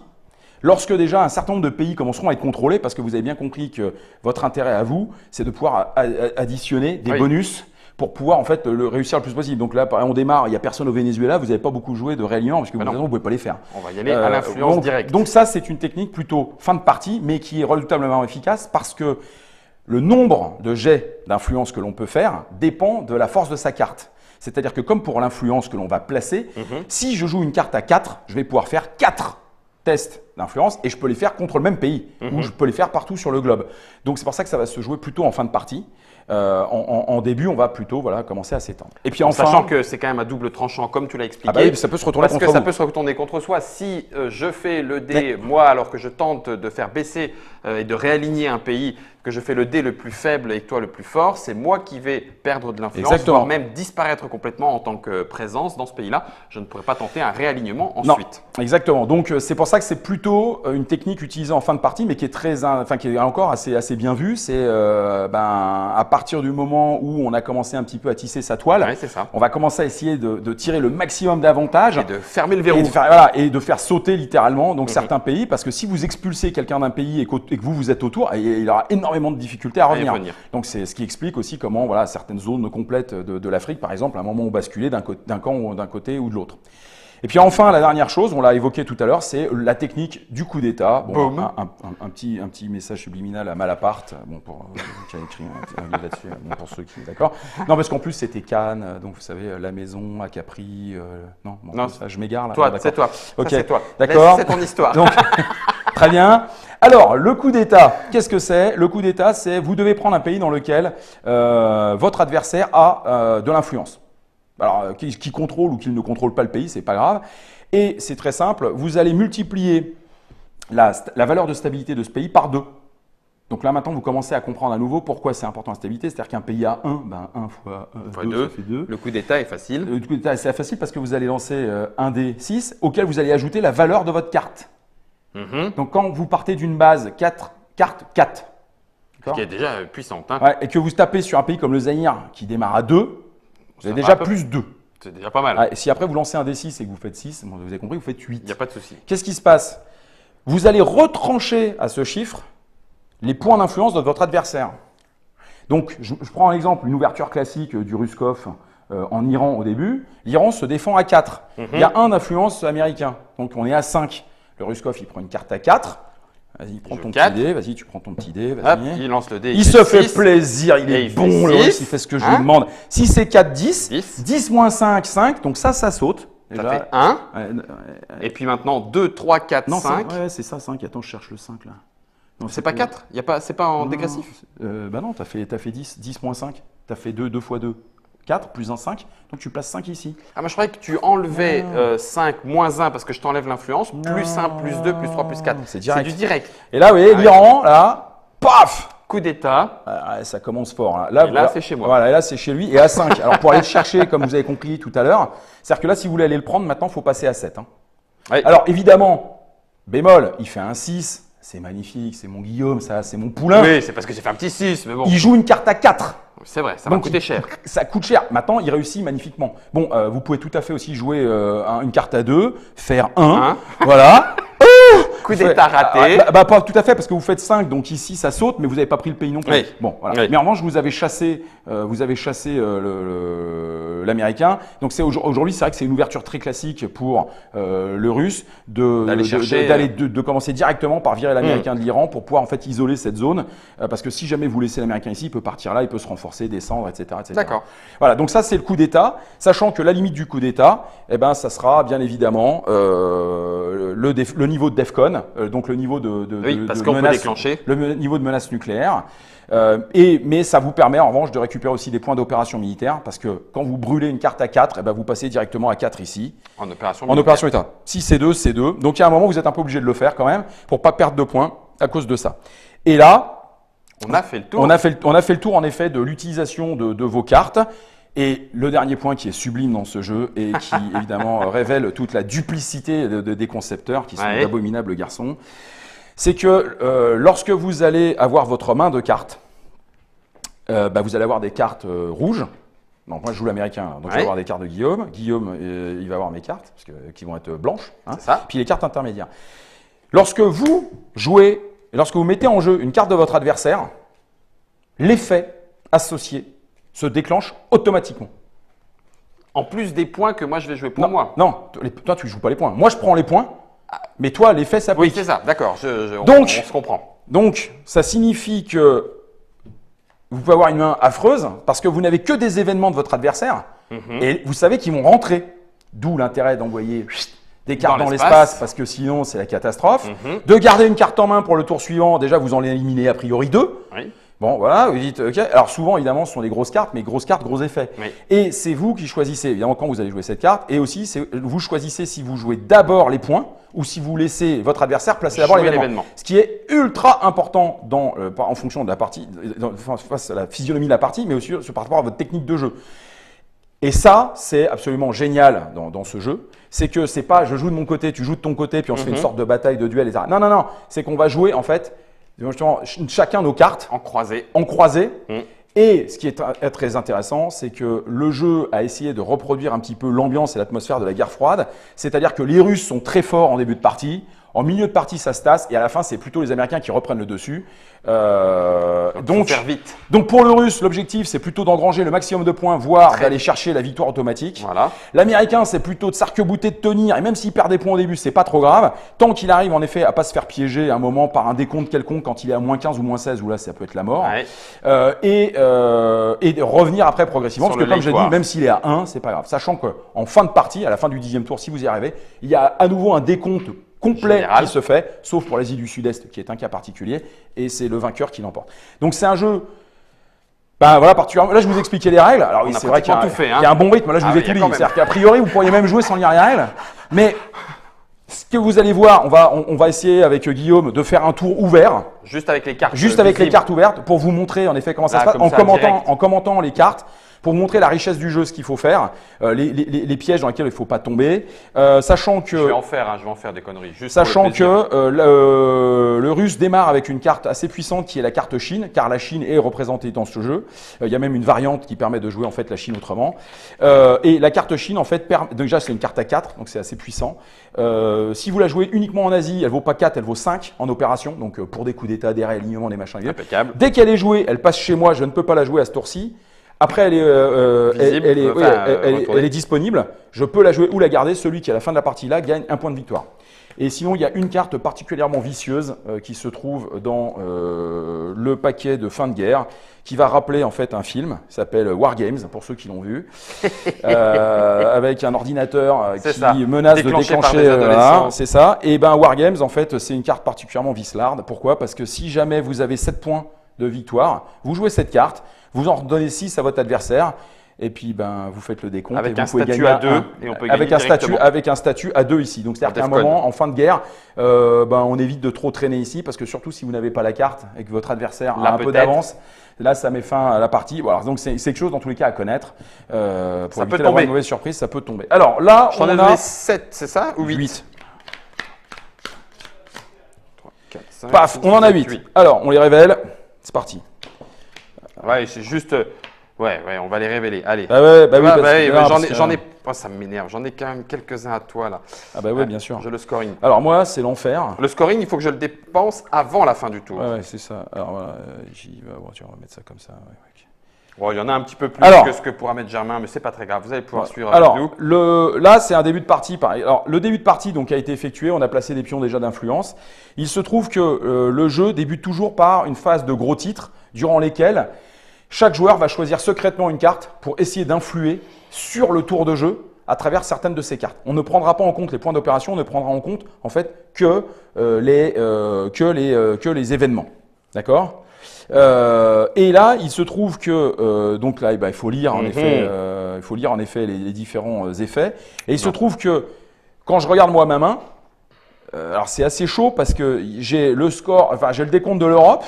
lorsque déjà un certain nombre de pays commenceront à être contrôlés, parce que vous avez bien compris que votre intérêt à vous, c'est de pouvoir additionner des bonus pour pouvoir en fait le réussir le plus possible. Donc là, on démarre, il n'y a personne au Venezuela, vous n'avez pas beaucoup joué de réalignement, parce que vous ne pouvez pas les faire. On va y aller à l'influence directe. Donc ça, c'est une technique plutôt fin de partie, mais qui est redoutablement efficace, parce que le nombre de jets d'influence que l'on peut faire dépend de la force de sa carte. C'est-à-dire que comme pour l'influence que l'on va placer, si je joue une carte à 4, je vais pouvoir faire 4 tests d'influence et je peux les faire contre le même pays ou je peux les faire partout sur le globe. Donc c'est pour ça que ça va se jouer plutôt en fin de partie. En début, on va plutôt commencer à s'étendre. Et puis En enfin, sachant que c'est quand même à double tranchant, comme tu l'as expliqué. ah bah oui, ça peut se retourner Parce que contre ça vous. peut se retourner contre soi. Si je fais le dé, moi, alors que je tente de faire baisser et de réaligner un pays, que je fais le dé le plus faible et que toi le plus fort, c'est moi qui vais perdre de l'influence, Exactement. voire même disparaître complètement en tant que présence dans ce pays-là. Je ne pourrais pas tenter un réalignement Non, ensuite. exactement. Donc c'est pour ça que c'est plutôt une technique utilisée en fin de partie, mais qui est qui est encore assez bien vue. C'est à partir du moment où on a commencé un petit peu à tisser sa toile, Oui, c'est ça. on va commencer à essayer de tirer le maximum d'avantages. Et de fermer le verrou. Et de faire sauter littéralement certains pays, parce que si vous expulsez quelqu'un d'un pays et que vous êtes autour, il aura énormément de difficultés à revenir. Donc c'est ce qui explique aussi comment certaines zones complètes de l'Afrique, par exemple, à un moment ont basculé d'un camp ou d'un côté ou de l'autre. Et puis enfin, la dernière chose, on l'a évoqué tout à l'heure, c'est la technique du coup d'État. Bon, un petit message subliminal à Malaparte, qui a écrit un livre là-dessus, pour ceux qui, d'accord. Non, parce qu'en plus c'était Cannes, donc vous savez, la maison à Capri. Non, ça, je m'égare là. Toi, c'est toi. Ok, c'est toi. d'accord. C'est ton histoire. Donc, très bien. Alors, le coup d'État, qu'est-ce que c'est? Le coup d'État, c'est vous devez prendre un pays dans lequel votre adversaire a de l'influence. Alors, qui contrôle ou qui ne contrôle pas le pays, c'est pas grave. Et c'est très simple, vous allez multiplier la valeur de stabilité de ce pays par 2. Donc là, maintenant, vous commencez à comprendre à nouveau pourquoi c'est important la stabilité. C'est-à-dire qu'un pays a 1, 1 fois 2, ça fait 2. Le coup d'État est facile. Le coup d'État, c'est facile parce que vous allez lancer un dé 6 auquel vous allez ajouter la valeur de votre carte. Donc, quand vous partez d'une base 4, carte 4, qui est déjà puissante. Hein. Ouais, et que vous tapez sur un pays comme le Zaïre qui démarre à 2, vous avez déjà plus 2. C'est déjà pas mal. Ouais, si après vous lancez un D6 et que vous faites 6, vous avez compris, vous faites 8. Il n'y a pas de souci. Qu'est-ce qui se passe? Vous allez retrancher à ce chiffre les points d'influence de votre adversaire. Donc, je prends un exemple, une ouverture classique du Ruskov en Iran au début. L'Iran se défend à 4. Il y a 1 d'influence américain, donc on est à 5. Le Ruskov, il prend une carte à 4. Vas-y, prends ton petit dé. Vas-y, tu prends ton petit dé. Hop, il lance le dé. Il se fait plaisir. Il est bon, le Russe. Il fait ce que je lui demande. Si c'est 4, 10. 10 moins 5, 5. Donc ça saute. Ça fait 1. Et puis maintenant, 2, 3, 4, 5. Ouais, c'est ça, 5. Attends, je cherche le 5 là. Non, c'est pas 4. C'est pas en dégressif. Non, tu as fait 10. 10 moins 5. Tu as fait 2 fois 2. 4 plus 1, 5. Donc tu places 5 ici. Ah, moi je croyais que tu enlevais 5 moins 1 parce que je t'enlève l'influence, plus 1, plus 2, plus 3, plus 4. C'est du direct. Et là, vous voyez, l'Iran, là, paf! Coup d'État. Ça commence fort. Hein. Là, c'est chez moi. Voilà, et là, c'est chez lui. Et à 5. Alors, pour aller le chercher, comme vous avez compris tout à l'heure, c'est-à-dire que là, si vous voulez aller le prendre, maintenant, il faut passer à 7. Hein. Oui. Alors, évidemment, bémol, il fait un 6. C'est magnifique, c'est mon Guillaume, ça, c'est mon poulain. Oui, c'est parce que j'ai fait un petit 6, mais bon. Il joue une carte à 4. C'est vrai, ça va coûter cher. Ça coûte cher. Maintenant, il réussit magnifiquement. Bon, vous pouvez tout à fait aussi jouer une carte à 2, faire 1. Voilà. Coup d'État raté. Pas tout à fait, parce que vous faites 5, donc ici ça saute, mais vous n'avez pas pris le pays non plus. Oui. Bon, voilà. Oui. Mais en revanche, vous avez chassé l'américain. Donc aujourd'hui, c'est vrai que c'est une ouverture très classique pour le russe de commencer directement par virer l'américain de l'Iran pour pouvoir en fait isoler cette zone. Parce que si jamais vous laissez l'américain ici, il peut partir là, il peut se renforcer, descendre, etc. D'accord. Voilà, donc ça c'est le coup d'État, sachant que la limite du coup d'État, ça sera bien évidemment le niveau de DEFCON. Donc le niveau le niveau de menace nucléaire. Mais ça vous permet en revanche de récupérer aussi des points d'opération militaire parce que quand vous brûlez une carte à 4, vous passez directement à 4 ici. En opération État. Si c'est 2, c'est 2. Donc il y a un moment où vous êtes un peu obligé de le faire quand même pour ne pas perdre de points à cause de ça. Et là, on a fait le tour. On a fait le tour en effet de l'utilisation de vos cartes. Et le dernier point qui est sublime dans ce jeu et qui évidemment révèle toute la duplicité des concepteurs qui sont d'abominables garçons, c'est que lorsque vous allez avoir votre main de cartes, vous allez avoir des cartes rouges. Non, moi je joue l'américain, donc je vais avoir des cartes de Guillaume. Guillaume, il va avoir mes cartes qui vont être blanches. Hein. C'est ça. Puis les cartes intermédiaires. Lorsque vous mettez en jeu une carte de votre adversaire, l'effet associé se déclenche automatiquement. En plus des points que moi je vais jouer pour moi. Non, toi tu ne joues pas les points. Moi je prends les points, mais toi l'effet s'applique. Oui, c'est ça, d'accord, on se comprend. Donc ça signifie que vous pouvez avoir une main affreuse parce que vous n'avez que des événements de votre adversaire et vous savez qu'ils vont rentrer. D'où l'intérêt d'envoyer des cartes dans l'espace parce que sinon c'est la catastrophe. De garder une carte en main pour le tour suivant, déjà vous en éliminez a priori 2. Oui. Bon, voilà, vous dites, ok. Alors souvent, évidemment, ce sont des grosses cartes, mais grosses cartes, gros effets. Oui. Et c'est vous qui choisissez, évidemment, quand vous allez jouer cette carte. Et aussi, vous choisissez si vous jouez d'abord les points ou si vous laissez votre adversaire placer d'abord l'événement. Ce qui est ultra important en fonction de la partie, face à la physionomie de la partie, mais aussi par rapport à votre technique de jeu. Et ça, c'est absolument génial dans ce jeu. C'est que c'est pas je joue de mon côté, tu joues de ton côté, puis on se fait une sorte de bataille, de duel, etc. Non, non, non. C'est qu'on va jouer, en fait, chacun nos cartes En croisé. Et ce qui est très intéressant, c'est que le jeu a essayé de reproduire un petit peu l'ambiance et l'atmosphère de la guerre froide. C'est-à-dire que les Russes sont très forts en début de partie. En milieu de partie, ça se tasse. Et à la fin, c'est plutôt les Américains qui reprennent le dessus. Donc, faire vite. Donc pour le Russe, l'objectif, c'est plutôt d'engranger le maximum de points, voire d'aller chercher la victoire automatique. Voilà. L'Américain, c'est plutôt de s'arc-bouter, de tenir. Et même s'il perd des points au début, c'est pas trop grave. Tant qu'il arrive en effet à pas se faire piéger à un moment par un décompte quelconque quand il est à moins 15 ou moins 16, où là, ça peut être la mort. Ouais. Et de revenir après progressivement. Parce que comme j'ai dit, même s'il est à 1, c'est pas grave. Sachant qu'en fin de partie, à la fin du 10e tour, si vous y arrivez, il y a à nouveau un décompte complet général qui se fait, sauf pour l'Asie du Sud-Est, qui est un cas particulier, et c'est le vainqueur qui l'emporte. Donc c'est un jeu, ben voilà, particulièrement. Là, je vous expliquais les règles. Alors oui, c'est vrai qu'il y a un bon rythme. Là, je vous ai tout dit. C'est-à-dire qu'à priori, vous pourriez même jouer sans lire les règles, mais ce que vous allez voir, on va essayer avec Guillaume de faire un tour ouvert. Juste avec les cartes. Juste avec les cartes ouvertes, pour vous montrer en effet comment ça se passe, en commentant les cartes. Pour montrer la richesse du jeu, ce qu'il faut faire, les pièges dans lesquels il ne faut pas tomber, sachant que… Je vais en faire des conneries. Juste sachant que le Russe démarre avec une carte assez puissante qui est la carte Chine, car la Chine est représentée dans ce jeu. Il y a même une variante qui permet de jouer en fait la Chine autrement. Et la carte Chine, en fait, déjà c'est une carte à 4, donc c'est assez puissant. Si vous la jouez uniquement en Asie, elle ne vaut pas 4, elle vaut 5 en opération, donc pour des coups d'état, des réalignements, des machins. Impeccable. Dès qu'elle est jouée, elle passe chez moi, je ne peux pas la jouer à ce tour-ci. Après, elle est disponible. Je peux la jouer ou la garder. Celui qui, à la fin de la partie, là, gagne un point de victoire. Et sinon, il y a une carte particulièrement vicieuse qui se trouve dans le paquet de fin de guerre, qui va rappeler en fait un film qui s'appelle War Games, pour ceux qui l'ont vu, avec un ordinateur qui menace de déclencher. C'est ça. Et ben War Games, en fait, c'est une carte particulièrement vicelarde. Pourquoi? Parce que si jamais vous avez 7 points de victoire, vous jouez cette carte. Vous en redonnez 6 à votre adversaire, et puis ben, vous faites le décompte. Avec et un vous pouvez statut gagner à 2, et on peut gagner avec un statut à 2 ici. Donc c'est-à-dire qu'à un moment, en fin de guerre, on évite de trop traîner ici, parce que surtout si vous n'avez pas la carte et que votre adversaire a un peu d'avance, là ça met fin à la partie. Voilà, donc c'est quelque chose dans tous les cas à connaître. Pour éviter d'avoir une mauvaise surprise, ça peut tomber. Alors là, on a donné 7, c'est ça, ou 8? 3, 4, 5, paf, 6, on en a 8. Alors, on les révèle, c'est parti. Ouais, c'est juste… Ouais, on va les révéler. Allez. J'en ai… Oh, ça m'énerve. J'en ai quand même quelques-uns à toi, là. Ah bah oui, bien sûr. J'ai le scoring. Alors moi, c'est l'enfer. Le scoring, il faut que je le dépense avant la fin du tour. Ouais, c'est ça. Alors voilà, on va mettre ça comme ça. Bon, il y en a un petit peu plus que ce que pourra mettre Germain, mais c'est pas très grave. Vous allez pouvoir suivre avec nous. Là, c'est un début de partie. Pareil. Alors, le début de partie donc, a été effectué. On a placé des pions déjà d'influence. Il se trouve que le jeu débute toujours par une phase de gros titres, durant lesquels chaque joueur va choisir secrètement une carte pour essayer d'influer sur le tour de jeu à travers certaines de ces cartes. On ne prendra pas en compte les points d'opération, on ne prendra en compte en fait que les événements. D'accord ? Et là, il se trouve que donc là, il faut lire en effet, les différents effets. Et il se trouve que quand je regarde moi ma main, alors c'est assez chaud parce que j'ai le score, enfin j'ai le décompte de l'Europe.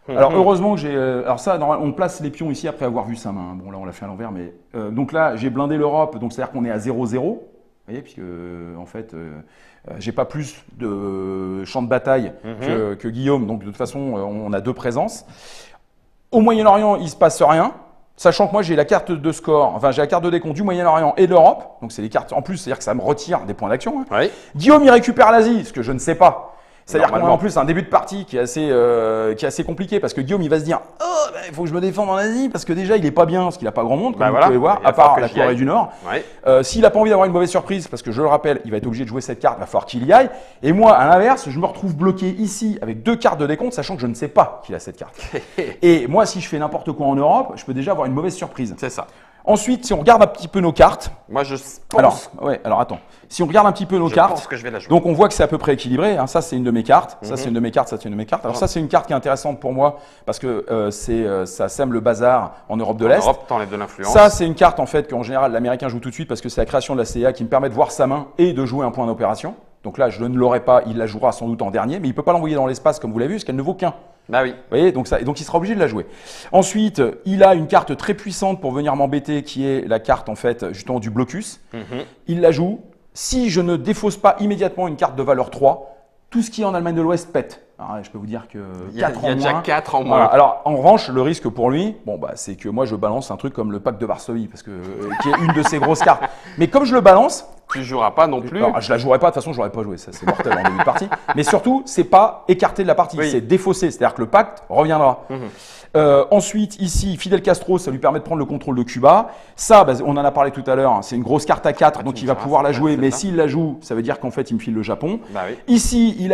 Alors heureusement que j'ai… alors ça, on place les pions ici après avoir vu sa main. Bon là, on l'a fait à l'envers, mais… donc là, j'ai blindé l'Europe, donc c'est-à-dire qu'on est à 0-0. Vous voyez, puisque en fait, j'ai pas plus de champ de bataille que Guillaume. Donc de toute façon, on a 2 présences. Au Moyen-Orient, il se passe rien. Sachant que moi, j'ai la carte de score, enfin j'ai la carte de décompte du Moyen-Orient et de l'Europe. Donc c'est les cartes en plus, c'est-à-dire que ça me retire des points d'action. Hein. Oui. Guillaume, il récupère l'Asie, ce que je ne sais pas. C'est-à-dire qu'on a en plus un début de partie qui est assez compliqué parce que Guillaume il va se dire il faut que je me défende en Asie parce que déjà il est pas bien parce qu'il n'a pas grand monde comme vous pouvez voir à part la Corée du Nord. Ouais. S'il n'a pas envie d'avoir une mauvaise surprise parce que je le rappelle il va être obligé de jouer cette carte, il va falloir qu'il y aille. Et moi à l'inverse je me retrouve bloqué ici avec 2 cartes de décompte sachant que je ne sais pas qu'il a cette carte. Et moi si je fais n'importe quoi en Europe je peux déjà avoir une mauvaise surprise. C'est ça. Ensuite, si on regarde un petit peu nos cartes, Moi, je alors, pense, alors attends, si on regarde un petit peu nos je cartes, pense que je vais la jouer. donc on voit que c'est à peu près équilibré, hein. Ça c'est une de mes cartes, ça c'est une de mes cartes, ça c'est une de mes cartes. Alors ça c'est une carte qui est intéressante pour moi parce que ça sème le bazar en Europe de En l'Est. Europe, t'enlèves de l'influence. Ça c'est une carte en fait qu'en général l'Américain joue tout de suite parce que c'est la création de la CIA qui me permet de voir sa main et de jouer un point d'opération. Donc là je ne l'aurai pas, il la jouera sans doute en dernier, mais il ne peut pas l'envoyer dans l'espace comme vous l'avez vu parce qu'elle ne vaut qu'un. Bah oui. Vous voyez, donc il sera obligé de la jouer. Ensuite, il a une carte très puissante pour venir m'embêter qui est la carte en fait justement du blocus. Il la joue. Si je ne défausse pas immédiatement une carte de valeur 3, tout ce qui est en Allemagne de l'Ouest pète. Alors, je peux vous dire que 4 Il y a déjà 4 en moins. Voilà. Alors, en revanche, le risque pour lui, bon, bah, c'est que moi, je balance un truc comme le pacte de Varsovie, parce que, qui est une de ses grosses cartes. Mais comme je le balance, Tu joueras pas non plus. alors, je la jouerai pas, de toute façon, je l'aurais pas joué, ça c'est mortel en début de partie. Mais surtout, c'est pas écarté de la partie, Oui. c'est défaussé, c'est-à-dire que le pacte reviendra. Ensuite, ici, Fidel Castro, ça lui permet de prendre le contrôle de Cuba. Ça, bah, on en a parlé tout à l'heure, hein, c'est une grosse carte à 4, donc tu il me va diras, pouvoir la c'est jouer, pas mais celle-là. s'il la joue, ça veut dire qu'en fait, il me file le Japon. Bah oui. Ici, il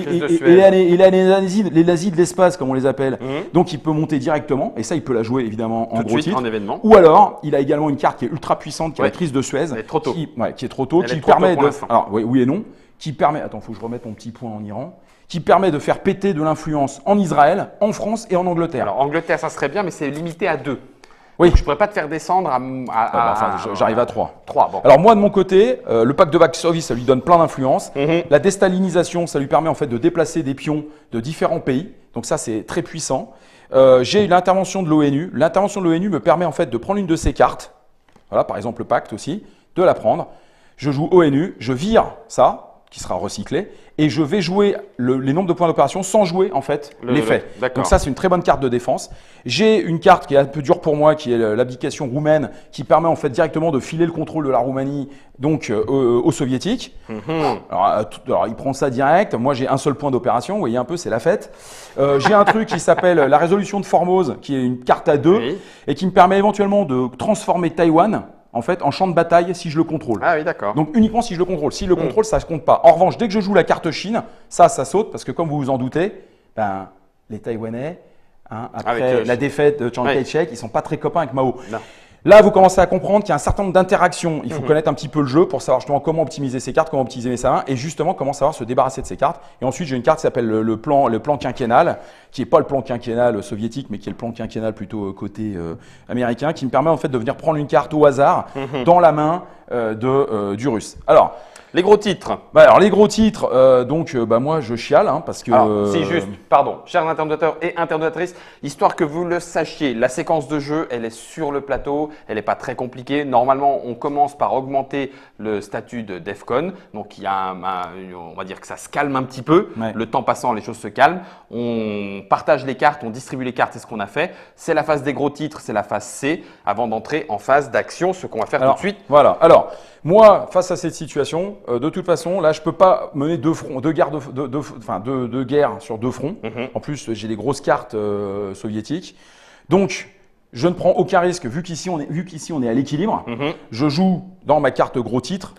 crise de Suez. les nazis de l'espace, comme on les appelle. Donc, il peut monter directement, et ça, il peut la jouer évidemment en Tout de gros suite titre. en événement. Ou alors, il a également une carte qui est ultra puissante, qui est Ouais. la crise de Suez. Elle est trop tôt. Qui est trop tôt, Elle qui est trop tôt permet pour de. l'instant. Alors, oui et non. Qui permet. Attends, faut que je remette mon petit point en Iran. Qui permet de faire péter de l'influence en Israël, en France et en Angleterre. Alors, Angleterre, ça serait bien, mais c'est limité à 2. Oui. Donc, je pourrais pas te faire descendre J'arrive à 3. 3. Bon. Alors moi de mon côté, le pacte de Varsovie, ça lui donne plein d'influence. La déstalinisation, ça lui permet en fait de déplacer des pions de différents pays. Donc ça c'est très puissant. J'ai l'intervention de l'ONU. L'intervention de l'ONU me permet en fait de prendre une de ces cartes. Voilà, par exemple le pacte aussi, de la prendre. Je joue ONU, je vire ça, qui sera recyclé, et je vais jouer les nombres de points d'opération sans jouer en fait l'effet. D'accord. Donc ça c'est une très bonne carte de défense. J'ai une carte qui est un peu dure pour moi, qui est l'abdication roumaine, qui permet en fait directement de filer le contrôle de la Roumanie donc aux soviétiques. Alors il prend ça direct. Moi j'ai un seul point d'opération. Vous voyez un peu, c'est la fête. J'ai un truc qui s'appelle la résolution de Formose, qui est une carte à 2 Oui. et qui me permet éventuellement de transformer Taïwan en fait en champ de bataille si je le contrôle. Ah oui, d'accord. Donc uniquement si je le contrôle. Si le contrôle, ça ne se compte pas. En revanche, dès que je joue la carte Chine, ça saute parce que comme vous vous en doutez, ben, les Taïwanais, après Avec, la défaite de Chiang ouais. Kai-shek, ils sont pas très copains avec Mao. Non. Là, vous commencez à comprendre qu'il y a un certain nombre d'interactions. Il faut connaître un petit peu le jeu pour savoir justement comment optimiser ses cartes, comment optimiser sa main et justement comment savoir se débarrasser de ses cartes. Et ensuite, j'ai une carte qui s'appelle le plan quinquennal, qui n'est pas le plan quinquennal soviétique, mais qui est le plan quinquennal plutôt côté américain, qui me permet en fait de venir prendre une carte au hasard dans la main du russe. Alors, Les gros titres. alors les gros titres, moi je chiale parce que. Alors, si juste, pardon, chers internauteurs et internautrices, histoire que vous le sachiez, la séquence de jeu, elle est sur le plateau, elle n'est pas très compliquée. Normalement, on commence par augmenter le statut de DEFCON, donc il y a on va dire que ça se calme un petit peu. Ouais. Le temps passant, les choses se calment. On partage les cartes, on distribue les cartes, c'est ce qu'on a fait. C'est la phase des gros titres, c'est la phase C, avant d'entrer en phase d'action, ce qu'on va faire Alors, tout de suite. Voilà. Alors, moi, face à cette situation, de toute façon, là, je peux pas mener deux guerres sur deux fronts. En plus, j'ai des grosses cartes soviétiques. Donc, je ne prends aucun risque, vu qu'ici, on est à l'équilibre. Je joue dans ma carte gros titre,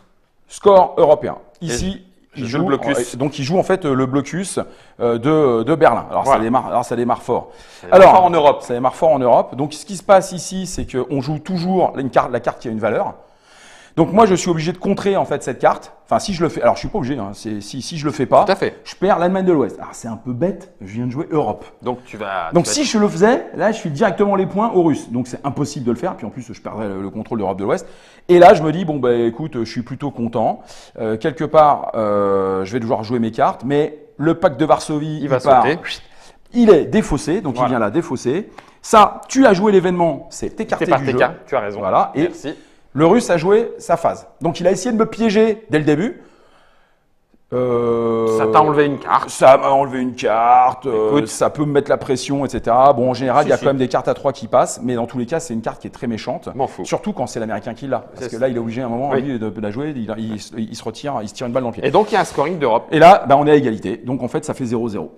score européen. Ici, il joue le blocus. Donc, il joue en fait le blocus de Berlin. Alors, Voilà. ça démarre fort. Fort en Europe. Ça démarre fort en Europe. Donc, ce qui se passe ici, c'est qu'on joue toujours la carte qui a une valeur. Donc moi, je suis obligé de contrer en fait cette carte. Enfin, si je le fais, alors je suis pas obligé. Si je le fais pas, Tout à fait. je perds l'Allemagne de l'Ouest. Alors c'est un peu bête. Je viens de jouer Europe. Donc tu vas. Donc si je le faisais, là, je file directement les points aux Russes. Donc c'est impossible de le faire. Puis en plus, je perdrais le contrôle d'Europe de l'Ouest. Et là, je me dis bon écoute, je suis plutôt content. Quelque part, je vais devoir jouer mes cartes, mais le pacte de Varsovie, Il va part, sauter. Il est défaussé, donc Voilà. il vient là défausser. Ça, tu as joué l'événement, c'est écarté C'est par du tes jeu. cas, tu as raison. Voilà. Et Merci. le Russe a joué sa phase. Donc il a essayé de me piéger dès le début. Ça t'a enlevé une carte. Ça m'a enlevé une carte, Écoute. ça peut me mettre la pression, etc. Bon, en général, il y a Si. quand même des cartes à 3 qui passent, mais dans tous les cas, c'est une carte qui est très méchante. M'en fous. Surtout quand c'est l'Américain qui l'a. Parce C'est que là, il est obligé à un moment Oui. lui, de la jouer, il se retire, il se tire une balle dans le pied. Et donc il y a un scoring d'Europe. Et là, on est à égalité. Donc en fait, ça fait 0-0.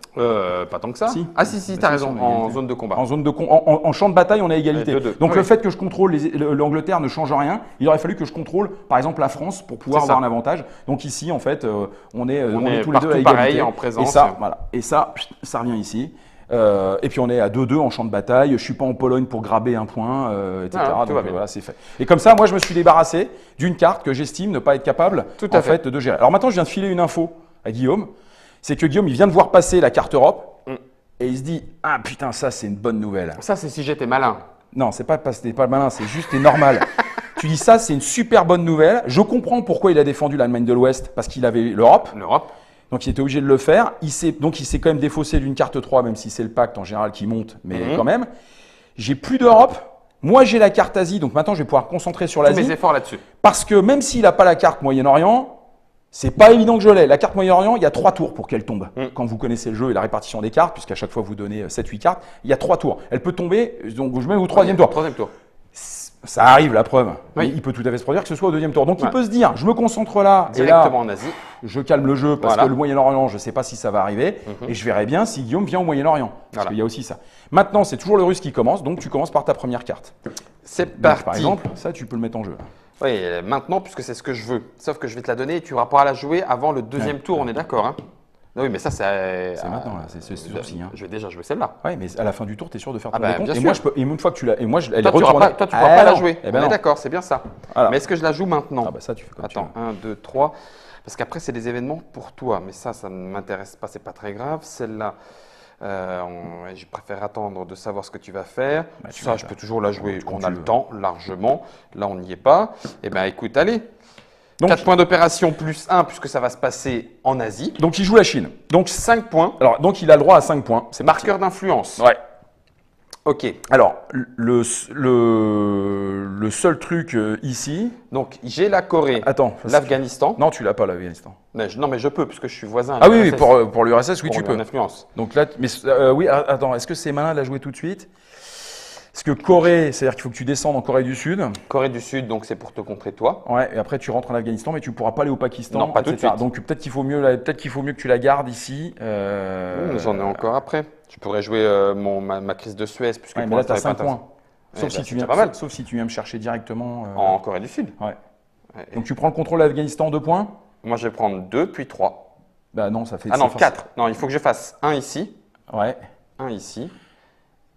Pas tant que ça. Si. Ah si, Bah, t'as si, raison, on est à en égalité. zone de combat. En champ de bataille, on est à égalité. 2-2. Donc Oui. le fait que je contrôle l'Angleterre ne change rien. Il aurait fallu que je contrôle, par exemple, la France pour pouvoir C'est ça. avoir un avantage. Donc ici, en fait, on est tous les est deux à partout égalité. pareil, en présence. Et ça, voilà. Et ça revient ici. Et puis on est à 2-2 en champ de bataille. Je suis pas en Pologne pour graber un point, etc. Ah, tout Donc va bien. voilà, c'est fait. Et comme ça, moi, je me suis débarrassé d'une carte que j'estime ne pas être capable Tout à en fait de gérer. Alors maintenant, je viens de filer une info à Guillaume. C'est que Guillaume, il vient de voir passer la carte Europe et il se dit ah putain, ça c'est une bonne nouvelle. Ça, c'est si j'étais malin. Non, c'est pas malin, c'est juste et normal. Tu dis ça, c'est une super bonne nouvelle. Je comprends pourquoi il a défendu l'Allemagne de l'Ouest parce qu'il avait l'Europe. L'Europe. Donc il était obligé de le faire. Il s'est quand même défaussé d'une carte 3, même si c'est le pacte en général qui monte, mais quand même. J'ai plus d'Europe. Moi, j'ai la carte Asie, donc maintenant je vais pouvoir me concentrer sur Tous mes l'Asie. efforts là-dessus. Parce que même s'il n'a pas la carte Moyen-Orient, c'est pas évident que je l'ai. La carte Moyen-Orient, il y a 3 tours pour qu'elle tombe. Quand vous connaissez le jeu et la répartition des cartes, puisqu'à chaque fois vous donnez 7-8 cartes, il y a 3 tours. Elle peut tomber, donc je mets au 3e tour. 3e tour. Ça arrive, la preuve. Oui. Il peut tout à fait se produire que ce soit au 2e tour. Donc il peut se dire, je me concentre là, Directement et là, en Asie. je calme le jeu parce que le Moyen-Orient, je ne sais pas si ça va arriver. Et je verrai bien si Guillaume vient au Moyen-Orient. Parce qu'il y a aussi ça. Maintenant, c'est toujours le Russe qui commence, donc tu commences par ta première carte. C'est Donc, parti. par exemple, ça, tu peux le mettre en jeu. Oui, maintenant, puisque c'est ce que je veux. Sauf que je vais te la donner et tu auras pas à la jouer avant le 2e tour, on est d'accord, hein? Oui, mais ça, c'est. C'est maintenant, là, c'est ce tour-ci. Hein. Je vais déjà jouer celle-là. Oui, mais à la fin du tour, tu es sûr de faire ton bah, décompte. bien Et sûr. moi, et une fois que tu l'as. Et moi, elle est Toi, tu retournée. pourras pas la non. jouer. Eh ben On est non. d'accord, c'est bien ça. Voilà. Mais est-ce que je la joue maintenant? Ah bah ça, tu fais comme tu Attends, veux. 1, 2, 3. Parce qu'après, c'est des événements pour toi. Mais ça ne m'intéresse pas, c'est pas très grave. Celle-là, je préfère attendre de savoir ce que tu vas faire. Bah, tu ça, vas je faire. peux toujours la jouer. Quand On tu a le veux. temps, largement. Là, on n'y est pas. Eh bien, écoute, allez. Donc- 4 points d'opération plus 1, puisque ça va se passer en Asie. Donc, il joue la Chine. Donc, 5 points. alors, donc il a le droit à 5 points. C'est marqueur d'influence. Ouais. Ok. Alors, le seul truc ici. Donc, j'ai la Corée, Attends. l'Afghanistan. Non, tu l'as pas, l'Afghanistan. Non, mais je peux, puisque je suis voisin. Ah de oui, oui, l'URSS. pour l'URSS, oui, Pour tu peux. une influence. Donc là, mais oui, attends, est-ce que c'est malin de la jouer tout de suite? Parce que Corée, c'est-à-dire qu'il faut que tu descendes en Corée du Sud. Corée du Sud, donc c'est pour te contrer toi. Ouais, et après tu rentres en Afghanistan, mais tu pourras pas aller au Pakistan. Non, pas tout de etc. suite. Donc peut-être qu'il faut mieux, que tu la gardes ici. J'en ai encore après. Je pourrais jouer ma crise de Suez, puisque Ouais, pour mais là, tu as l'instant, 5 elle est pas points. Ouais, Sauf, bah, si tu c'est viens, déjà pas mal. sauf si tu viens me chercher directement. en Corée du Sud. Ouais. Ouais. Donc tu prends le contrôle de l'Afghanistan, 2 points. Moi, je vais prendre 2, puis 3. Bah non, ça fait. Ah non, c'est 4. Non, il faut que je fasse 1 ici, Ouais. 1 ici,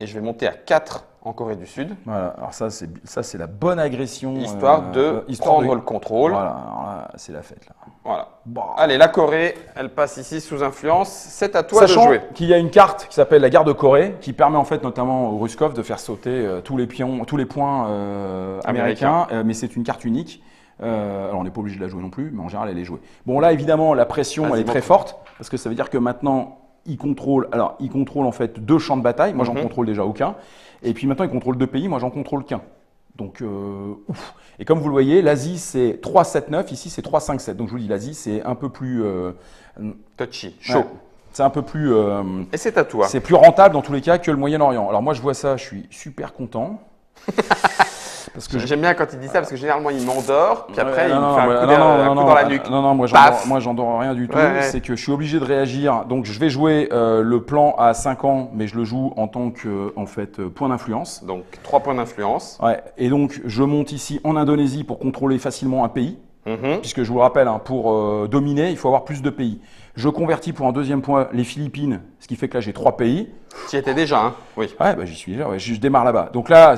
et je vais monter à 4 en Corée du Sud, Voilà. Alors ça, c'est la bonne agression. histoire de prendre le contrôle. Voilà. Alors là, c'est la fête là. Voilà. Bon. Allez, la Corée, elle passe ici sous influence. C'est à toi Sachant de jouer. qu'il y a une carte qui s'appelle la garde de Corée, qui permet en fait notamment au Ruskov de faire sauter tous les points américains, mais c'est une carte unique. Alors on n'est pas obligé de la jouer non plus, mais en général elle est jouée. Bon là évidemment la pression Vas-y, elle est très montre. forte, parce que ça veut dire que maintenant il contrôle en fait 2 champs de bataille, moi j'en contrôle déjà aucun, et puis maintenant il contrôle 2 pays, moi j'en contrôle qu'un. Donc, ouf. Et comme vous le voyez, l'Asie c'est 3-7-9, ici c'est 3-5-7. Donc je vous dis, l'Asie c'est un peu plus Touchy, chaud. c'est un peu plus Et c'est à toi. c'est plus rentable dans tous les cas que le Moyen-Orient. Alors moi je vois ça, je suis super content. Parce que J'aime bien quand il dit ça parce que généralement il m'endort, puis après il me non, fait un moi- coup, non, un coup dans la nuque. Non, moi Paf. j'endors rien du tout. Ouais, ouais. C'est que je suis obligé de réagir. Donc je vais jouer le plan à 5 ans, mais je le joue en tant que point d'influence. Donc 3 points d'influence. Ouais. Et donc je monte ici en Indonésie pour contrôler facilement un pays. Mhm. Puisque je vous le rappelle, hein, pour dominer, il faut avoir plus de pays. Je convertis pour un 2e point les Philippines, ce qui fait que là j'ai 3 pays. Tu y étais déjà, hein? Oui. Ouais, bah, j'y suis déjà, ouais, je démarre là-bas. Donc là,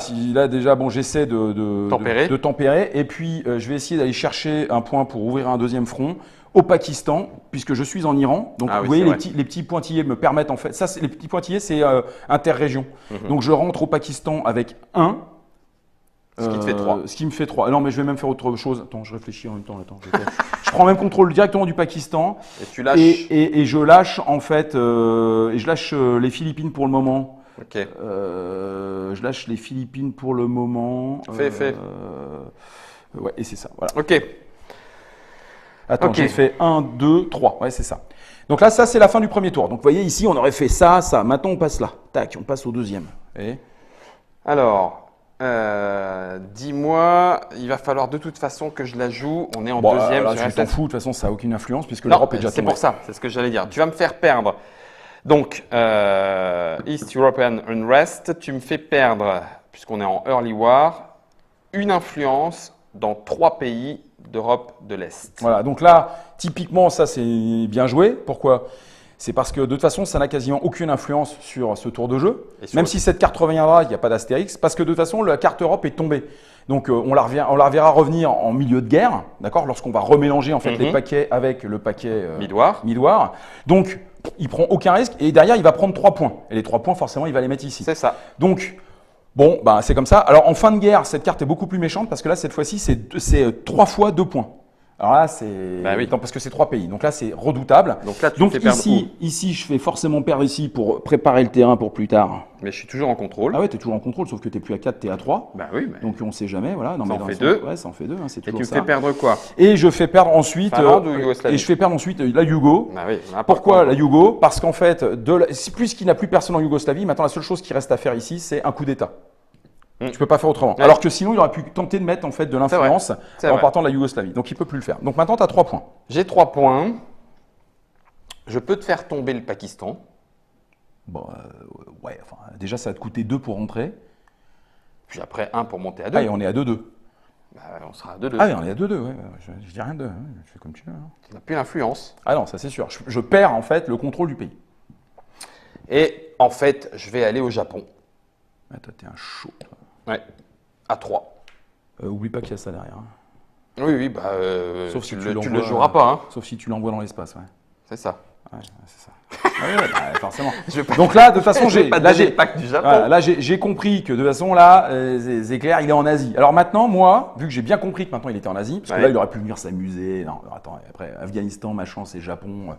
déjà, bon, j'essaie Tempérer. de tempérer. Et puis, je vais essayer d'aller chercher un point pour ouvrir un 2e front au Pakistan, puisque je suis en Iran. Donc, Ah oui, vous voyez, c'est les petits pointillés me permettent, en fait, les petits pointillés, c'est interrégion. Donc, je rentre au Pakistan avec 1. Ce qui te fait 3. Ce qui me fait 3. Non, mais je vais même faire autre chose. Attends, je réfléchis en même temps. Attends, je prends même contrôle directement du Pakistan. Et tu lâches. Et je lâche, en fait, les Philippines pour le moment. Ok. Je lâche les Philippines pour le moment. Fais. Ouais, et c'est ça. Voilà. Ok. Attends, Ok. j'ai fait 1, 2, 3. Ouais, c'est ça. Donc là, ça, c'est la fin du premier tour. Donc, vous voyez, ici, on aurait fait ça, ça. Maintenant, on passe là. Tac, on passe au 2e. Et Alors, dis-moi, il va falloir de toute façon que je la joue. On est en bon, deuxième là, sur tu t'en SF. fous. De toute façon, ça n'a aucune influence puisque Non, l'Europe est déjà c'est tombée. pour ça, c'est ce que j'allais dire. Tu vas me faire perdre. Donc, East European Unrest, tu me fais perdre, puisqu'on est en Early War, une influence dans 3 pays d'Europe de l'Est. Voilà, donc là, typiquement, ça, c'est bien joué. Pourquoi ? c'est parce que de toute façon, ça n'a quasiment aucune influence sur ce tour de jeu. Même Si cette carte reviendra, il n'y a pas d'astérix, parce que de toute façon, la carte Europe est tombée. Donc on la reverra revenir en milieu de guerre, d'accord, lorsqu'on va remélanger en fait les paquets avec le paquet Midoir. Donc il prend aucun risque et derrière il va prendre 3 points. Et les 3 points forcément il va les mettre ici. C'est ça. Donc bon, bah, c'est comme ça. Alors en fin de guerre, cette carte est beaucoup plus méchante parce que là cette fois-ci c'est 3 fois 2 points. Alors là, c'est parce que c'est 3 pays. Donc là, c'est redoutable. Donc là, tu fais perdre ici, je fais forcément perdre ici pour préparer le terrain pour plus tard. Mais je suis toujours en contrôle. Ah ouais, tu es toujours en contrôle, sauf que tu n'es plus à 4, tu es à 3. Bah oui. Mais... Donc on ne sait jamais. Voilà. Non, ça en fait 2. Ouais, ça en fait 2. Hein, c'est et toujours tu me ça. fais perdre quoi? Et je fais perdre ensuite. Finlande ou Yougoslavie? Et je fais perdre ensuite la Yougo. Bah oui. Pourquoi la Yougo? Parce qu'en fait, puisqu'il n'y a plus personne en Yougoslavie, maintenant la seule chose qui reste à faire ici, c'est un coup d'État. Tu peux pas faire autrement. Ouais. Alors que sinon, il aurait pu tenter de mettre en fait de l'influence en partant de la Yougoslavie. Donc il peut plus le faire. Donc maintenant, tu as 3 points. J'ai 3 points. Je peux te faire tomber le Pakistan. Bon, ouais. Enfin, déjà, ça va te coûter 2 pour rentrer. Puis après 1 pour monter à 2. Ah, et on est à 2-2. Bah, on sera à 2-2. Ah, oui, on est à 2-2. Ouais. Je dis rien de. Je fais comme tu veux. Hein. Tu n'as plus l'influence. Ah non, ça c'est sûr. Je perds en fait le contrôle du pays. Et en fait, je vais aller au Japon. Ah, toi, t'es un chaud. Toi. Ouais, à 3. Oublie pas qu'il y a ça derrière. Hein. Oui, bah, sauf si tu le joueras pas. Hein. Sauf si tu l'envoies dans l'espace, ouais. C'est ça. Ouais, c'est ça. Forcément. Donc là, de toute façon, j'ai compris que de toute façon, là, Zéclair, il est en Asie. Alors maintenant, moi, vu que j'ai bien compris que maintenant il était en Asie, parce que là, il aurait pu venir s'amuser. Non, attends, après, Afghanistan, machin, c'est Japon.